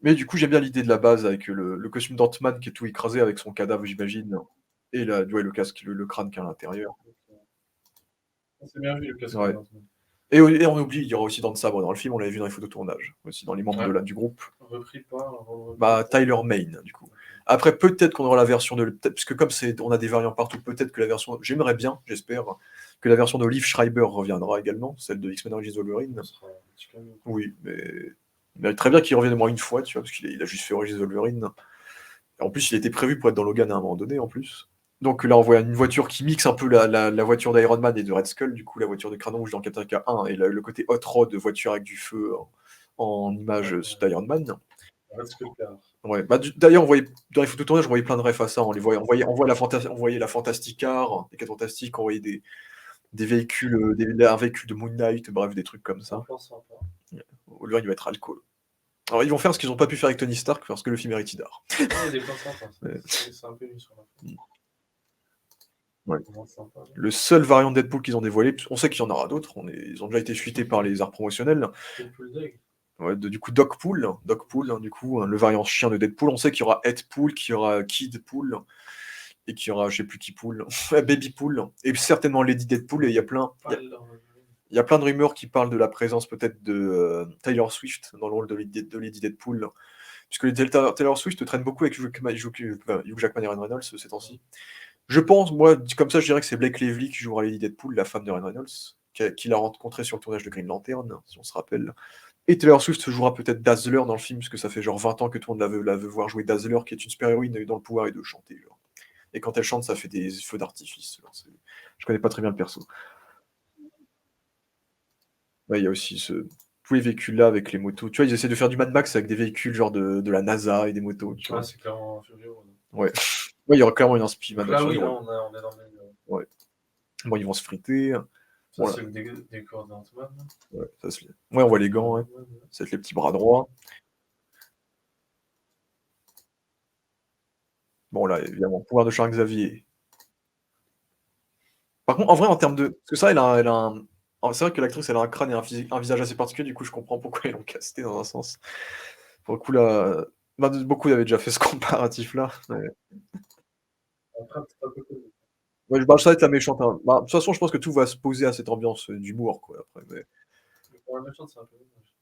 Mais du coup, j'aime bien l'idée de la base avec le costume d'Ant-Man qui est tout écrasé avec son cadavre, j'imagine. Et ouais, le casque, le crâne qui est à l'intérieur. C'est bien vu le casque Ouais. d'Ant-Man. Et on oublie, il y aura aussi Dents de Sabre dans le film, on l'avait vu dans les photos de tournage, aussi dans les membres du groupe. Repris par Bah, Tyler Mane, du coup. Après, peut-être qu'on aura la version de. Parce que comme on a des variants partout, peut-être que la version. J'aimerais bien, j'espère, que la version de Liev Schreiber reviendra également, celle de X-Men Origins Wolverine. Oui, mais très bien qu'il revienne au moins une fois, tu vois, parce qu'il a juste fait Origins Wolverine. Et en plus, il était prévu pour être dans Logan à un moment donné, en plus. Donc là, on voit une voiture qui mixe un peu la voiture d'Iron Man et de Red Skull, du coup, la voiture de Crâne Rouge dans Captain America 1, et le côté hot rod de voiture avec du feu en image d'Iron Man. Ouais. Bah, d'ailleurs, dans les photos de tournage, on voyait plein de refs à ça. On voyait la Fantasticar, les 4 Fantastiques, on voyait des véhicules, un véhicule de Moon Knight, bref, des trucs comme ça. Wolverine, il va être alcool. Alors, ils vont faire ce qu'ils n'ont pas pu faire avec Tony Stark parce que le film est rated R. Il y a des plans sympas. C'est un peu mis sur la fin. Ouais. Le seul variant de Deadpool qu'ils ont dévoilé, on sait qu'il y en aura d'autres, ils ont déjà été fuités par les arts promotionnels. Ouais, du coup, Dogpool, du coup, le variant chien de Deadpool. On sait qu'il y aura Headpool, qu'il y aura Kidpool, et qu'il y aura, je sais plus qui Pool, Babypool, et certainement Lady Deadpool, et il y a plein de rumeurs qui parlent de la présence peut-être de Taylor Swift dans le rôle de Lady Deadpool, puisque Taylor Swift traîne beaucoup avec Hugh Jackman et Ryan Reynolds ces temps-ci. Je pense, moi, comme ça, je dirais que c'est Blake Lively qui jouera Lady Deadpool, la femme de Ryan Reynolds, qui l'a rencontré sur le tournage de Green Lantern, si on se rappelle. Et Taylor Swift jouera peut-être Dazzler dans le film, parce que ça fait genre 20 ans que tout le monde la veut voir jouer Dazzler, qui est une super-héroïne dans le pouvoir et de chanter. Genre. Et quand elle chante, ça fait des feux d'artifice. Je connais pas très bien le perso. Ouais, il y a aussi tous les véhicules-là avec les motos. Tu vois, ils essaient de faire du Mad Max avec des véhicules genre de la NASA et des motos. Tu vois. C'est clairement un Fury Road. Ouais. Ouais, il y aura clairement une inspi Mad Max. Là, oui, là, on est dans le même. Ouais. Bon, ils vont se friter. Ça, c'est le décor d'Ant-Man. Ouais, on voit les gants, ouais. Ça va être les petits bras droits. Bon, là, évidemment, pouvoir de Charles Xavier. Par contre, en vrai, en termes de. Parce que ça, elle a un. C'est vrai que l'actrice, elle a un crâne et un visage assez particulier, du coup, je comprends pourquoi ils l'ont casté dans un sens. Pour le coup, là. Bah, beaucoup avaient déjà fait ce comparatif-là. Ouais. Ouais, bah, ça va être la méchante. Hein. Bah, de toute façon, je pense que tout va se poser à cette ambiance d'humour, quoi. Après, mais... Pour la méchante, c'est un peu dommage.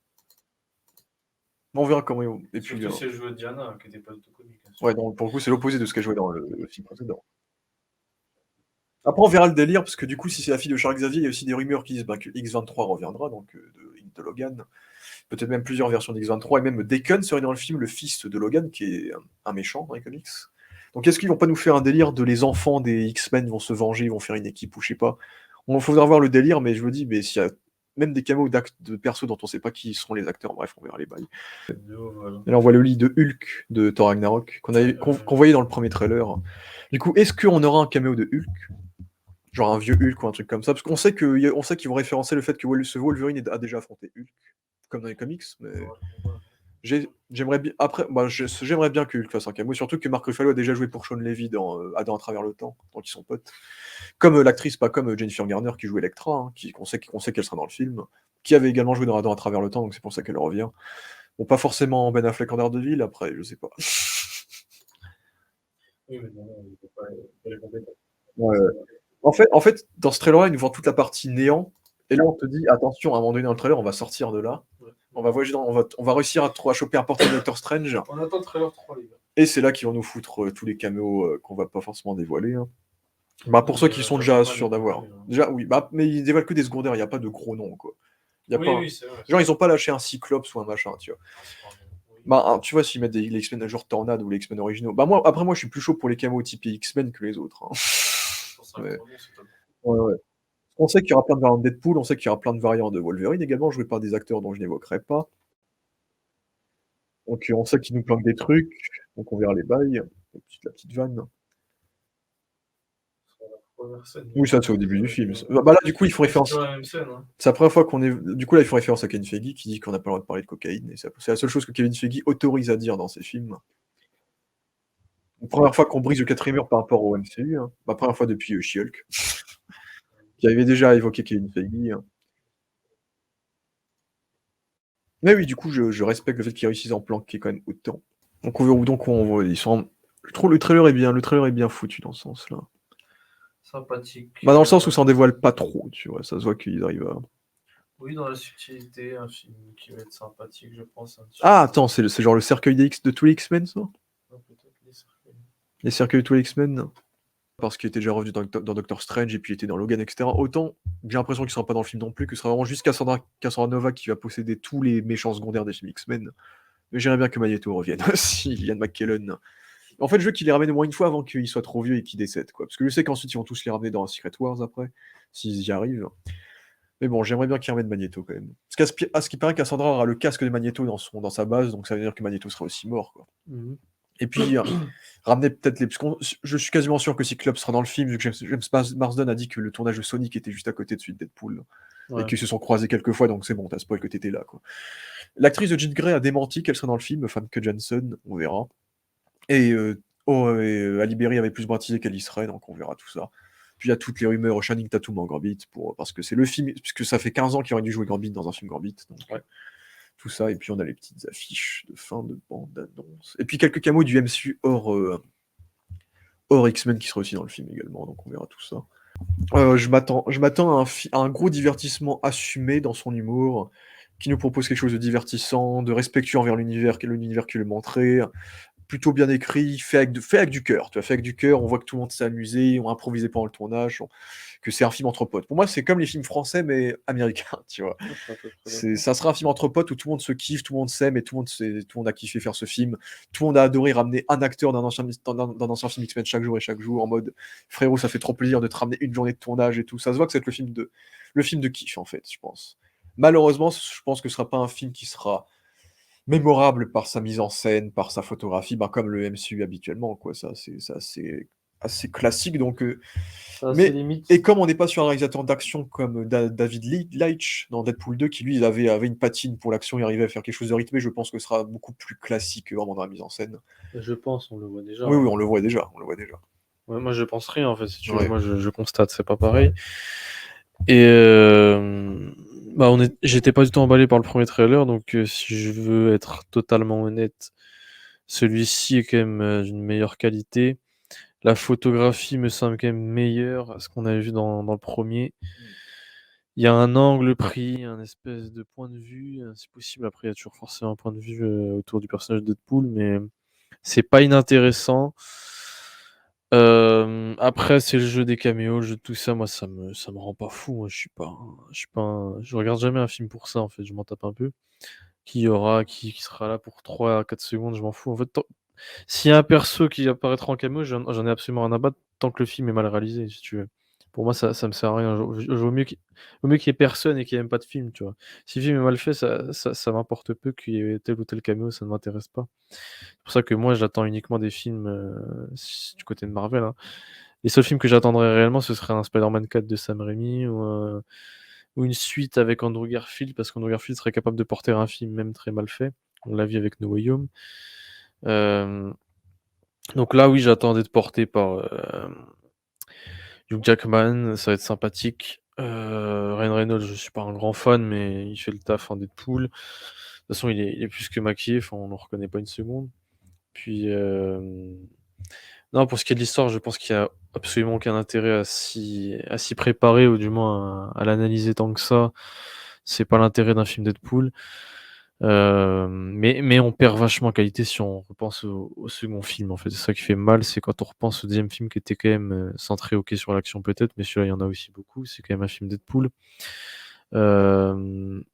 On verra comment ils vont. Et puis, surtout si elle jouait Diana, qui n'était pas du tout comique. Ouais, donc, pour le coup, c'est l'opposé de ce qu'elle jouait dans le film précédent. Après, on verra le délire, parce que du coup, si c'est la fille de Charles Xavier, il y a aussi des rumeurs qui disent que X-23 reviendra, donc de Logan. Peut-être même plusieurs versions d'X-23, et même Daken serait dans le film le fils de Logan, qui est un méchant dans les comics. Donc est-ce qu'ils vont pas nous faire un délire de les enfants des X-Men vont se venger, ils vont faire une équipe ou je sais pas. On faudra voir le délire, mais je me dis, mais s'il y a même des caméos de persos dont on sait pas qui seront les acteurs, bref, on verra les bails. Et là, on voit le lit de Hulk de Thor Ragnarok, qu'on voyait dans le premier trailer. Du coup, est-ce qu'on aura un caméo de Hulk? Genre un vieux Hulk ou un truc comme ça? Parce qu'on sait qu'ils vont référencer le fait que ce Wolverine a déjà affronté Hulk, comme dans les comics, mais... J'aimerais bien. Après, j'aimerais bien que Hulk fasse un cameo, surtout que Mark Ruffalo a déjà joué pour Sean Levy dans Adam à travers le temps, donc ils sont potes. Comme l'actrice, pas comme Jennifer Garner qui joue Electra, hein, qu'on sait qu'elle sera dans le film, qui avait également joué dans Adam à travers le temps, donc c'est pour ça qu'elle revient. Bon, pas forcément Ben Affleck en Daredevil, après, je sais pas. Oui, mais non, il faut pas les compétences. Ouais. En fait, dans ce trailer-là, ils nous vendent toute la partie néant et là, on te dit: «Attention, à un moment donné dans le trailer, on va sortir de là. Ouais. On va voyager dans on va réussir à choper un portail de Doctor Strange» On attend le trailer 3, les gars. et c'est là qu'ils vont nous foutre, tous les caméos, qu'on va pas forcément dévoiler, hein. Bah, pour ceux qui sont déjà Jackman est sûrs d'avoir. dévoilé, hein. Déjà, oui, bah, mais ils dévoilent que des secondaires, il y a pas de gros noms, quoi. Il y a Oui, pas oui, c'est vrai. genre, ils ont pas lâché un Cyclope ou un machin, tu vois? Ah, c'est pardon. Oui. Bah, tu vois, s'ils mettent les X-Men, genre Tornade ou les X-Men originaux. Bah, moi, après, moi, je suis plus chaud pour les caméos type X-Men que les autres, hein. Je pense que Ouais. ton nom, c'est top. Ouais, ouais. On sait qu'il y aura plein de variantes de Deadpool, on sait qu'il y aura plein de variantes de Wolverine également, joués par des acteurs dont je n'évoquerai pas. Donc, on sait qu'ils nous planquent des trucs, donc on verra les bails. La petite vanne. Sur la première scène, Oui, ça, c'est au début du film. Bah, là, du coup, ils font ouais, c'est référence. toujours la même scène, hein. C'est la première fois qu'on est. Du coup, là, ils font référence à Kevin Feige qui dit qu'on n'a pas le droit de parler de cocaïne. Et c'est la seule chose que Kevin Feige autorise à dire dans ses films. La première fois qu'on brise le quatrième mur par rapport au MCU. Hein. La première fois depuis She-Hulk, qui avait déjà évoqué Kevin Feige. Hein. Mais oui, du coup, je respecte le fait qu'ils réussissent à en planquer quand même autant. Ils sont. Je trouve le trailer est bien. Le trailer est bien foutu dans ce sens-là. Sympathique. Bah, dans le sens où ça en dévoile pas trop, tu vois. Ça se voit qu'ils arrivent à. Oui, dans la subtilité, un film qui va être sympathique, je pense. Ah, attends, c'est genre le cercueil de tous les X-Men, ça? Non, peut-être les cercueils. Les cercueils de tous les X-Men? Parce qu'il était déjà revenu dans Doctor Strange et puis il était dans Logan, etc. Autant, j'ai l'impression qu'il sera pas dans le film non plus, que ce sera vraiment juste Cassandra Nova qui va posséder tous les méchants secondaires des films X-Men. Mais j'aimerais bien que Magneto revienne aussi, Ian McKellen. En fait, je veux qu'il les ramène au moins une fois avant qu'il soit trop vieux et qu'il décède, quoi. Parce que je sais qu'ensuite ils vont tous les ramener dans Secret Wars après, s'ils y arrivent. Mais bon, j'aimerais bien qu'il ramène Magneto quand même. Parce qu'à ce qui paraît, Cassandra aura le casque de Magneto dans sa base, donc ça veut dire que Magneto sera aussi mort, quoi. Mhm. Et puis, ramener peut-être les. Parce que je suis quasiment sûr que Cyclope sera dans le film, vu que James Marsden a dit que le tournage de Sonic était juste à côté de celui de Deadpool. Ouais. Et qu'ils se sont croisés quelques fois, donc c'est bon, t'as spoil que t'étais là, quoi. L'actrice de Jean Grey a démenti qu'elle serait dans le film, Famke Janssen, on verra. Et, Ali Berry avait plus baptisé qu'elle y serait, donc on verra tout ça. Puis il y a toutes les rumeurs Channing Tatum en Gambit, parce que c'est le film, puisque ça fait 15 ans qu'il aurait dû jouer Gambit dans un film Gambit. Donc, Ouais. tout ça, et puis on a les petites affiches de fin de bande-annonce. Et puis quelques camos du MCU hors X-Men qui sera aussi dans le film également, donc on verra tout ça. Je m'attends à un gros divertissement assumé dans son humour, qui nous propose quelque chose de divertissant, de respectueux envers l'univers qui lui est montré, plutôt bien écrit, fait avec du cœur. Tu vois, fait avec du cœur, on voit que tout le monde s'est amusé, on a improvisé pendant le tournage, que c'est un film entre potes. Pour moi, c'est comme les films français, mais américains, tu vois. Je suis à peu près d'accord. Ça sera un film entre potes où tout le monde se kiffe, tout le monde s'aime et tout le monde a kiffé faire ce film. Tout le monde a adoré ramener un acteur d'un ancien film X-Men chaque jour, en mode frérot, ça fait trop plaisir de te ramener une journée de tournage et tout. Ça se voit que c'est le film de kiff, en fait, je pense. Malheureusement, je pense que ce sera pas un film qui sera mémorable par sa mise en scène, par sa photographie, bah, comme le MCU habituellement, quoi. Ça, c'est assez classique. Donc, C'est assez mais limite. et comme on n'est pas sur un réalisateur d'action comme David Leitch dans Deadpool 2, qui lui il avait une patine pour l'action et arrivait à faire quelque chose de rythmé, je pense que ce sera beaucoup plus classique vraiment dans la mise en scène. Je pense, on le voit déjà. Oui, Hein. oui, on le voit déjà, on le voit déjà. Ouais, moi, je pense rien, en fait, si tu veux. Ouais. Moi, je constate, c'est pas pareil. Et bah, j'étais pas du tout emballé par le premier trailer, donc si je veux être totalement honnête, celui-ci est quand même d'une meilleure qualité. La photographie me semble quand même meilleure à ce qu'on avait vu dans le premier. Il y a un angle pris, un espèce de point de vue, si possible. Après, il y a toujours forcément un point de vue autour du personnage de Deadpool, mais c'est pas inintéressant. Après, c'est le jeu des caméos, le jeu de tout ça, moi, ça me rend pas fou. Moi, je regarde jamais un film pour ça, en fait, je m'en tape un peu. Qui sera là pour 3 à 4 secondes, je m'en fous. En fait, s'il y a un perso qui apparaîtra en caméo, j'en ai absolument rien à battre tant que le film est mal réalisé, si tu veux. Pour moi, ça me sert à rien. Je vaut mieux qu'il y ait personne et qu'il y ait même pas de film, tu vois? Si le film est mal fait, ça m'importe peu qu'il y ait tel ou tel caméo, ça ne m'intéresse pas. C'est pour ça que moi, j'attends uniquement des films, du côté de Marvel, hein. Les seuls films que j'attendrais réellement, ce serait un Spider-Man 4 de Sam Raimi ou une suite avec Andrew Garfield, parce qu'Andrew Garfield serait capable de porter un film même très mal fait. On l'a vu avec No Way Home. Donc là, oui, j'attends d'être porté par Hugh Jackman, ça va être sympathique. Ryan Reynolds, je suis pas un grand fan, mais il fait le taf en Deadpool. De toute façon, il est plus que maquillé, enfin, on ne reconnaît pas une seconde. Puis, Non, pour ce qui est de l'histoire, je pense qu'il y a absolument aucun intérêt à s'y préparer ou du moins à l'analyser tant que ça. C'est pas l'intérêt d'un film Deadpool. Mais on perd vachement en qualité si on repense au second film, en fait. C'est ça qui fait mal, c'est quand on repense au deuxième film qui était quand même, centré, OK, sur l'action peut-être, mais celui-là, il y en a aussi beaucoup. C'est quand même un film Deadpool. Hem,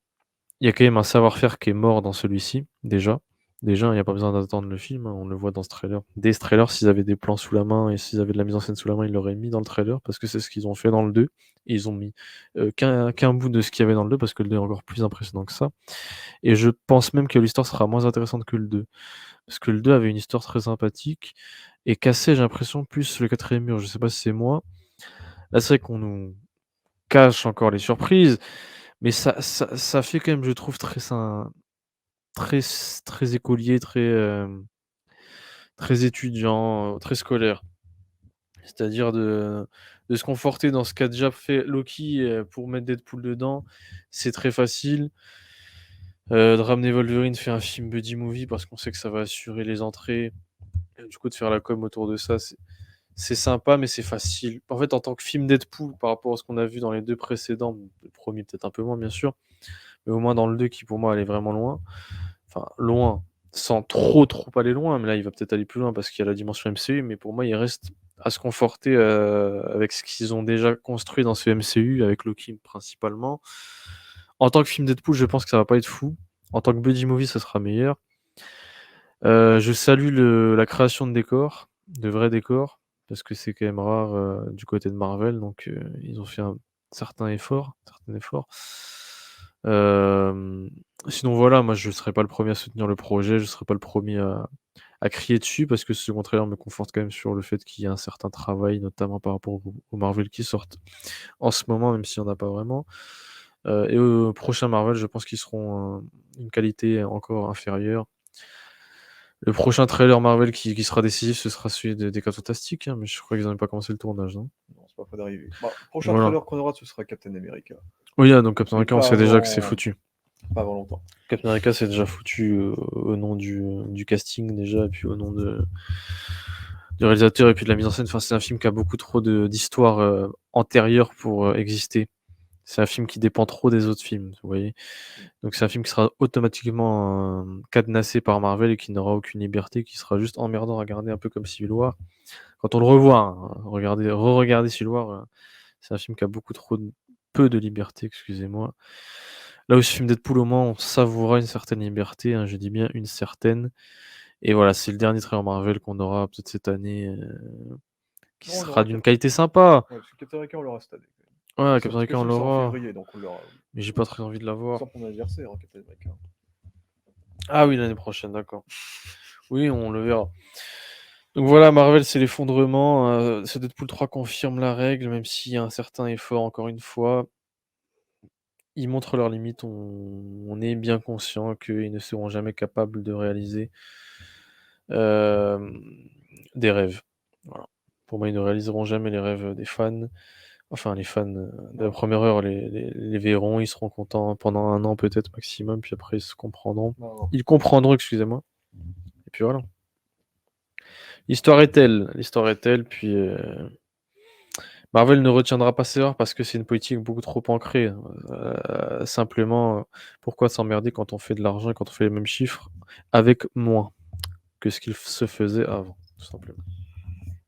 il y a quand même un savoir-faire qui est mort dans celui-ci, déjà. Déjà, il n'y a pas besoin d'attendre le film, hein, on le voit dans ce trailer. Dès ce trailer, s'ils avaient des plans sous la main et s'ils avaient de la mise en scène sous la main, ils l'auraient mis dans le trailer parce que c'est ce qu'ils ont fait dans le 2 et ils ont mis, qu'un bout de ce qu'il y avait dans le 2 parce que le 2 est encore plus impressionnant que ça et je pense même que l'histoire sera moins intéressante que le 2. Parce que le 2 avait une histoire très sympathique et cassait, j'ai l'impression, plus le quatrième mur. Je sais pas si c'est moi. Là, c'est vrai qu'on nous cache encore les surprises, mais ça fait quand même, je trouve, très écolier, très étudiant, très scolaire. C'est-à-dire de se conforter dans ce qu'a déjà fait Loki, pour mettre Deadpool dedans, c'est très facile. De ramener Wolverine, faire un film buddy movie parce qu'on sait que ça va assurer les entrées et du coup de faire la com autour de ça, c'est sympa mais c'est facile. En fait, en tant que film Deadpool par rapport à ce qu'on a vu dans les 2 précédents, bon, le 1er peut-être un peu moins bien sûr, mais au moins dans le 2 qui pour moi allait vraiment loin, enfin loin, sans trop aller loin, mais là il va peut-être aller plus loin parce qu'il y a la dimension MCU, mais pour moi il reste à se conforter, avec ce qu'ils ont déjà construit dans ce MCU, avec Loki principalement. En tant que film Deadpool, je pense que ça va pas être fou. En tant que buddy movie, ça sera meilleur. Je salue la création de décors, de vrais décors, parce que c'est quand même rare, du côté de Marvel, donc ils ont fait un certain effort. Hem, sinon voilà, moi je serai pas le premier à soutenir le projet, je serai pas le premier à crier dessus parce que ce second trailer me conforte quand même sur le fait qu'il y a un certain travail, notamment par rapport aux Marvel qui sortent en ce moment, même s'il y en a pas vraiment. Et aux prochains Marvel, je pense qu'ils seront, une qualité encore inférieure. Le prochain trailer Marvel qui sera décisif, ce sera celui des 4 Fantastiques, hein, mais je crois qu'ils ont même pas commencé le tournage, non? Non, c'est pas près d'arriver. Bah, prochain Voilà. trailer qu'on aura, ce sera Captain America. Oui, ah donc Captain Mais America, on pas sait déjà que c'est avant, foutu. pas avant longtemps. Captain America, c'est déjà foutu, au nom du casting déjà et puis au nom du réalisateur et puis de la mise en scène. Enfin, c'est un film qui a beaucoup trop d'histoires, antérieures pour, exister. C'est un film qui dépend trop des autres films, vous voyez? Donc c'est un film qui sera automatiquement, cadenassé par Marvel et qui n'aura aucune liberté, qui sera juste emmerdant à regarder, un peu comme Civil War. Quand on le revoit, hein, re-regarder Civil War, c'est un film qui a beaucoup trop peu de liberté, excusez-moi. Là où ce film Deadpool, au moins, on savourera une certaine liberté, hein, je dis bien une certaine et voilà, c'est le dernier trailer Marvel qu'on aura peut-être cette année, qui Non, on sera aura d'une Cap qualité sympa. ouais, parce que Captain America, on l'aura cette année, quand même. Ouais, Ça Captain parce que America, on le film sort en l'aura, février, donc on l'aura, oui. mais j'ai pas très envie de l'avoir. Sort pour mon anniversaire, hein, Captain America. Ah oui, l'année prochaine, d'accord. Oui, on le verra. Donc voilà, Marvel, c'est l'effondrement, ce Deadpool 3 confirme la règle, même s'il y a un certain effort, encore une fois. Ils montrent leurs limites, on est bien conscient qu'ils ne seront jamais capables de réaliser, hem, des rêves. Voilà. Pour moi, ils ne réaliseront jamais les rêves, des fans. Enfin, les fans, de la Non, première heure les verront, ils seront contents pendant 1 an peut-être maximum, puis après ils se comprendront. non, non. Ils comprendront, excusez-moi, et puis voilà. L'histoire est telle, puis, Marvel ne retiendra pas ses erreurs parce que c'est une politique beaucoup trop ancrée. Simplement, pourquoi s'emmerder quand on fait de l'argent et quand on fait les mêmes chiffres avec moins que ce qu'il se faisait avant, tout simplement.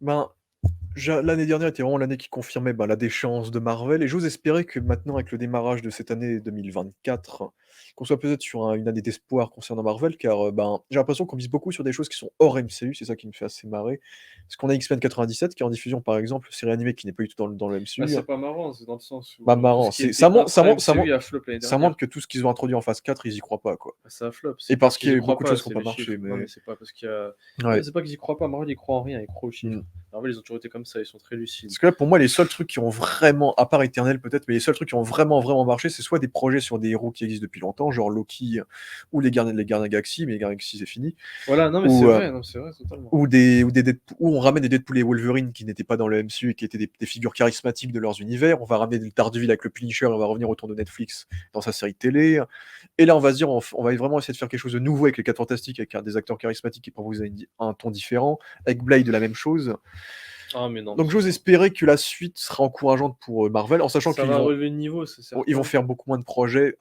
Ben, l'année dernière était vraiment l'année qui confirmait, la déchéance de Marvel et j'ose espérer que maintenant avec le démarrage de cette année 2024, qu'on soit peut-être sur une année d'espoir concernant Marvel car, j'ai l'impression qu'on mise beaucoup sur des choses qui sont hors MCU, c'est ça qui me fait assez marrer. Parce qu'on a X-Men 97 qui est en diffusion par exemple, série animée qui n'est pas du tout dans le Bah, MCU, c'est hein. pas marrant, c'est dans le sens où, tout Marrant, ce qui c'est était intra-MCU a flop l'année ça dernière. montre que tout ce qu'ils ont introduit en phase 4, ils y croient pas, quoi. Bah, ça a flop, Et c'est pas parce qu'ils qu'il y y a eu croient beaucoup de pas, choses qui ont c'est pas les chiffres. marché, Non, mais mais c'est pas parce qu'il y a ouais. c'est pas qu'ils y croient pas, Marvel, ils croient en rien, ils croient aux chiffres. Mmh. Marvel, ils ont toujours été comme ça, ils sont très lucides. Parce que là, pour moi, les seuls trucs qui ont vraiment, à part Eternal peut-être, mais les seuls trucs qui ont vraiment marché, c'est soit des projets sur des héros qui existent depuis longtemps, genre Loki ou les Gardiens de la Galaxie, mais les Gardiens de la Galaxie, c'est fini. Voilà, non, mais c'est vrai, non, c'est vrai, totalement. Ou où on ramène des Deadpool et Wolverine qui n'étaient pas dans le MCU et qui étaient des figures charismatiques de leurs univers. On va ramener des Daredevil avec le Punisher, on va revenir autour de Netflix dans sa série télé. Et là, on va se dire, on va vraiment essayer de faire quelque chose de nouveau avec les 4 Fantastiques, avec des acteurs charismatiques qui proposent un ton différent. Avec Blade, la même chose. Ah, mais non. Donc j'ose espérer que la suite sera encourageante pour Marvel, en sachant Ça qu'ils va vont, relever le niveau, c'est certain. ils vont faire beaucoup moins de projets.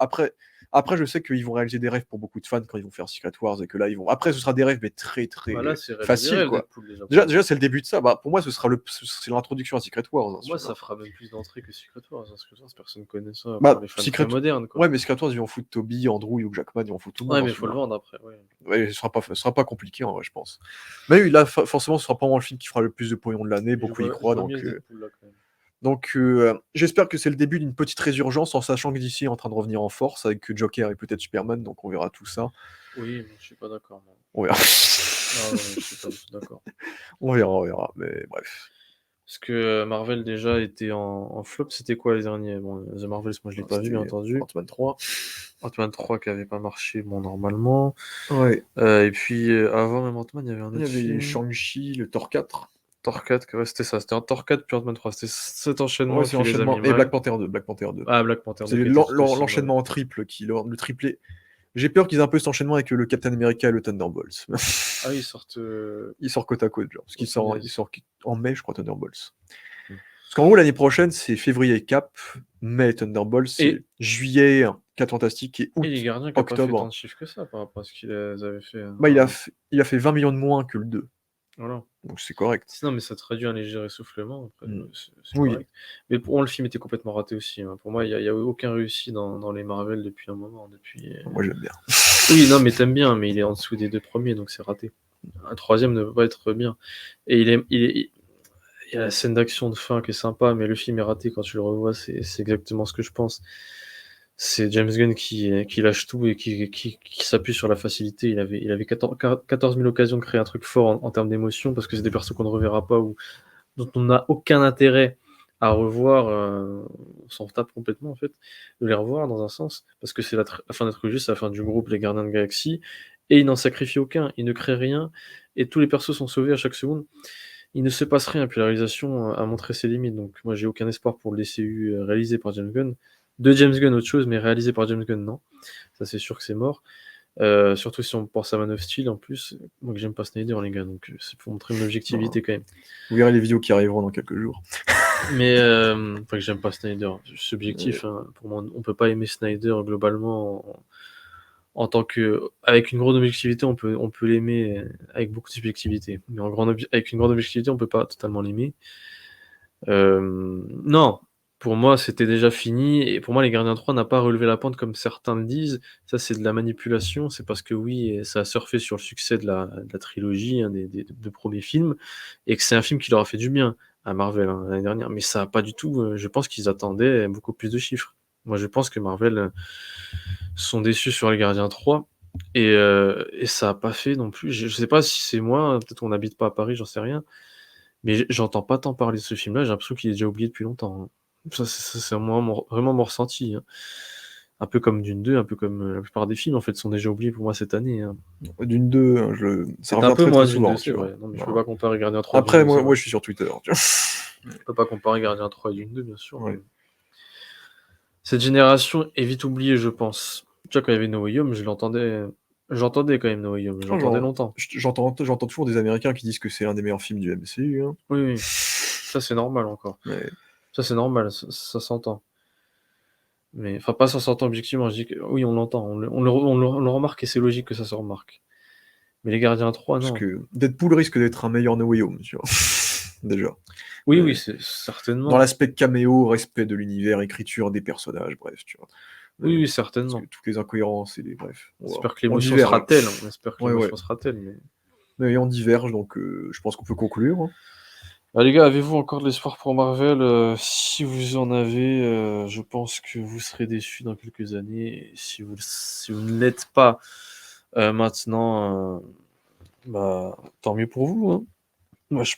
Après, je sais qu'ils vont réaliser des rêves pour beaucoup de fans quand ils vont faire Secret Wars et que là, ils vont. Après, ce sera des rêves, mais très Bah là, c'est facile, quoi. Deadpool, Déjà, c'est le début de ça. Bah, pour moi, c'est l'introduction à Secret Wars. Pour moi, ça fera même plus d'entrées que Secret Wars. Secret Wars, personne connaît ça. Bah, Pour les fans Secret- très modernes, quoi. Ouais, mais Secret Wars, ils vont foutre Toby, Andrew, Hugh Jackman, ils vont foutre tout le monde. Ouais, dans mais ce faut le film-là. vendre après, ouais. Ouais, ce sera pas compliqué, en vrai, je pense. Mais oui, là, forcément, ce sera pas vraiment le film qui fera le plus de pognon de l'année. Beaucoup y croient, donc. Deadpool, là, quand même. Donc, j'espère que c'est le début d'une petite résurgence, en sachant que DC est en train de revenir en force avec Joker et peut-être Superman, donc on verra tout ça. Oui, mais je suis pas d'accord, moi. On verra. Ah ouais, je suis pas du tout d'accord. On verra, mais bref. Parce que Marvel déjà était en flop, c'était quoi les derniers? Bon, The Marvels, moi je l'ai pas vu, bien entendu. Ant-Man 3. Ant-Man 3 qui avait pas marché, bon, normalement. Ouais. Et puis avant même Ant-Man, il y avait un autre Il y avait film. Shang-Chi, le Thor 4. Thor 4, ouais, c'était ça. C'était un Thor 4 puis Ant-Man 3. C'était cet enchaînement Ouais, qui c'est les a l'enchaînement. mis Et mal. Black Panther 2. Black Panther 2. Ah, Black Panther 2. C'est l'enchaînement en triple, le triplé. J'ai peur qu'ils aient un peu cet enchaînement avec le Captain America et le Thunderbolts. Ah oui, ils sortent. Ils sortent côte à côte, genre. Parce qu'il sort en mai, je crois, Thunderbolts. Mm. Parce qu'en gros, l'année prochaine, c'est février Cap, mai Thunderbolts, Et- juillet 4 Fantastiques et août, Et les gardiens qui n'ont pas fait octobre. tant de chiffres que ça par rapport à ce qu'ils avaient fait. Bah, il a fait 20 millions de moins que le 2. Voilà. Donc c'est correct. Non, mais ça traduit un léger essoufflement. Après, c'est Oui. correct. Mais pour moi, le film était complètement raté aussi. Hein. Pour moi, il n'y a aucun réussi dans les Marvel depuis un moment. Moi, j'aime bien. Oui, non, mais t'aimes bien, mais il est en dessous des 2 premiers, donc c'est raté. Un troisième ne peut pas être bien. Et il y a la scène d'action de fin qui est sympa, mais le film est raté quand tu le revois. C'est exactement ce que je pense. C'est James Gunn qui lâche tout et qui s'appuie sur la facilité. Il avait 14 000 occasions de créer un truc fort en termes d'émotion, parce que c'est des persos qu'on ne reverra pas ou dont on n'a aucun intérêt à revoir. On s'en tape complètement, en fait, de les revoir dans un sens, parce que c'est la fin d'être juste, c'est la fin du groupe Les Gardiens de Galaxie, et il n'en sacrifie aucun, il ne crée rien, et tous les persos sont sauvés à chaque seconde. Il ne se passe rien, puis la réalisation a montré ses limites, donc moi j'ai aucun espoir pour le DCU réalisé par James Gunn. De James Gunn, autre chose, mais réalisé par James Gunn, non. Ça, c'est sûr que c'est mort. Surtout si on pense à Man of Steel, en plus. Moi, que j'aime pas Snyder, les gars, donc c'est pour montrer une objectivité quand même. Vous verrez les vidéos qui arriveront dans quelques jours. Mais, enfin, que j'aime pas Snyder, subjectif. Hein. Pour moi, on peut pas aimer Snyder globalement en tant que. Avec une grande objectivité, on peut l'aimer avec beaucoup de subjectivité. Mais avec une grande objectivité, on peut pas totalement l'aimer. Non, pour moi, c'était déjà fini. Et pour moi, Les Gardiens 3 n'a pas relevé la pente comme certains le disent. Ça, c'est de la manipulation. C'est parce que oui, ça a surfé sur le succès de la trilogie, hein, des 2 premiers films, et que c'est un film qui leur a fait du bien à Marvel, hein, l'année dernière. Mais ça a pas du tout. Je pense qu'ils attendaient beaucoup plus de chiffres. Moi, je pense que Marvel sont déçus sur Les Gardiens 3. Et ça a pas fait non plus. Je sais pas si c'est moi, peut-être qu'on n'habite pas à Paris, j'en sais rien. Mais j'entends pas tant parler de ce film-là, j'ai l'impression qu'il est déjà oublié depuis longtemps. Hein. Ça, c'est vraiment mon ressenti. Hein. Un peu comme Dune 2, un peu comme la plupart des films, en fait, sont déjà oubliés pour moi cette année. Hein. D'une 2, ça C'est revient un peu très, moins très Dune souvent. 2, c'est tu vois. vrai. Non, mais je peux pas comparer Gardien 3 Après, Dune 2, moi, je suis sur Twitter. Tu vois. On peut pas comparer Gardien 3 et Dune 2, bien sûr. Ouais. Mais cette génération est vite oubliée, je pense. Tu vois, quand il y avait No Way Home, j'entendais quand même No Way Home, j'entendais longtemps. J'entends toujours des Américains qui disent que c'est l'un des meilleurs films du MCU. Hein. Oui. Ça, c'est normal encore. Ouais. Ça, c'est normal, ça s'entend. Mais enfin, pas ça s'entend objectivement, je dis que oui, on l'entend, on le remarque et c'est logique que ça se remarque. Mais les Gardiens 3, non. Parce que Deadpool risque d'être un meilleur No Way Home, tu vois. Déjà. Oui, c'est certainement. Dans l'aspect caméo, respect de l'univers, écriture des personnages, bref, tu vois. Oui, certainement. Parce que toutes les incohérences et les bref. On espère que l'émotion sera telle. On espère que l'émotion sera telle. Mais on diverge, donc je pense qu'on peut conclure. Hein. Ah, les gars, avez-vous encore de l'espoir pour Marvel? Si vous en avez, je pense que vous serez déçus dans quelques années. Et si vous ne l'êtes pas maintenant, bah, tant mieux pour vous. Hein. Moi, je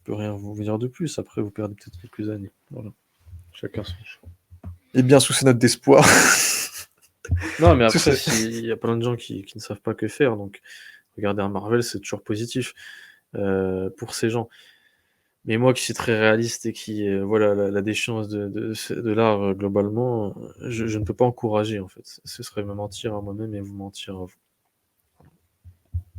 peux rien vous dire de plus. Après, vous perdez peut-être quelques années. Voilà. Chacun son choix. Eh bien, sous ces notes d'espoir. Non, mais Sous après, ces- il y a plein de gens qui ne savent pas que faire. Donc, regarder un Marvel, c'est toujours positif pour ces gens. Mais moi qui suis très réaliste et qui, voilà, la déchéance de l'art globalement, je ne peux pas encourager en fait. Ce serait me mentir à moi-même et vous mentir à vous.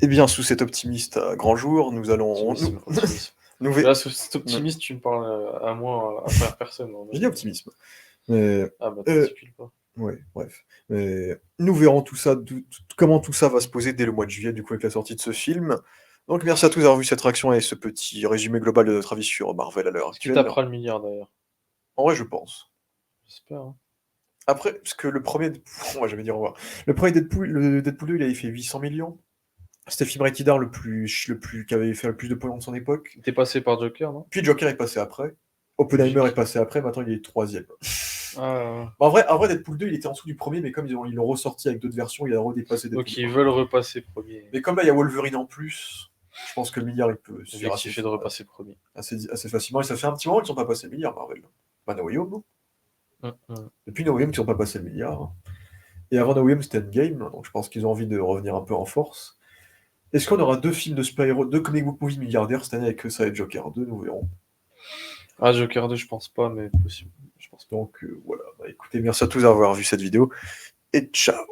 Eh bien, sous cet optimiste à grand jour, nous allons... Optimisme, optimisme. nous Là, cet optimiste, tu me parles à moi, à travers personne. Hein, Je dis optimisme. Mais... Ah bah euh, t'articules pas. ouais, bref. Mais nous verrons tout ça, comment tout ça va se poser dès le mois de juillet, du coup, avec la sortie de ce film. Donc, merci à tous d'avoir vu cette réaction et ce petit résumé global de notre avis sur Marvel à l'heure Est-ce qu'il actuelle. tapera le milliard d'ailleurs? En vrai, je pense. J'espère. Hein. Après, parce que le premier... Moi, j'avais dit au revoir. Le premier Deadpool, le Deadpool 2, il avait fait 800 millions. C'était le film rated R qui avait fait le plus de pognon de son époque. T'es passé par Joker, non? Puis Joker est passé après. Oppenheimer Logique. est passé après, maintenant il est troisième. Ah, En vrai, Deadpool 2, il était en dessous du premier, mais comme ils l'ont ressorti avec d'autres versions, il a redépassé Deadpool donc ils 1. veulent repasser premier. Mais comme là, il y a Wolverine en plus, je pense que le milliard, il peut se faire L'objectif est de repasser premier. assez facilement. Et ça fait un petit moment qu'ils n'ont pas passé le milliard, Marvel. Bah, No Way Home, non. Hum. Depuis No Way Home, ils n'ont pas passé le milliard. Hein. Et avant No Way Home, c'était Endgame, donc je pense qu'ils ont envie de revenir un peu en force. Est-ce qu'on aura deux films de super-héros, deux comic book movies milliardaires cette année avec ça et Joker 2, nous verrons. Ah, Joker 2, je pense pas, mais possible. Je pense pas. Donc voilà, bah, écoutez, merci à tous d'avoir vu cette vidéo, et ciao.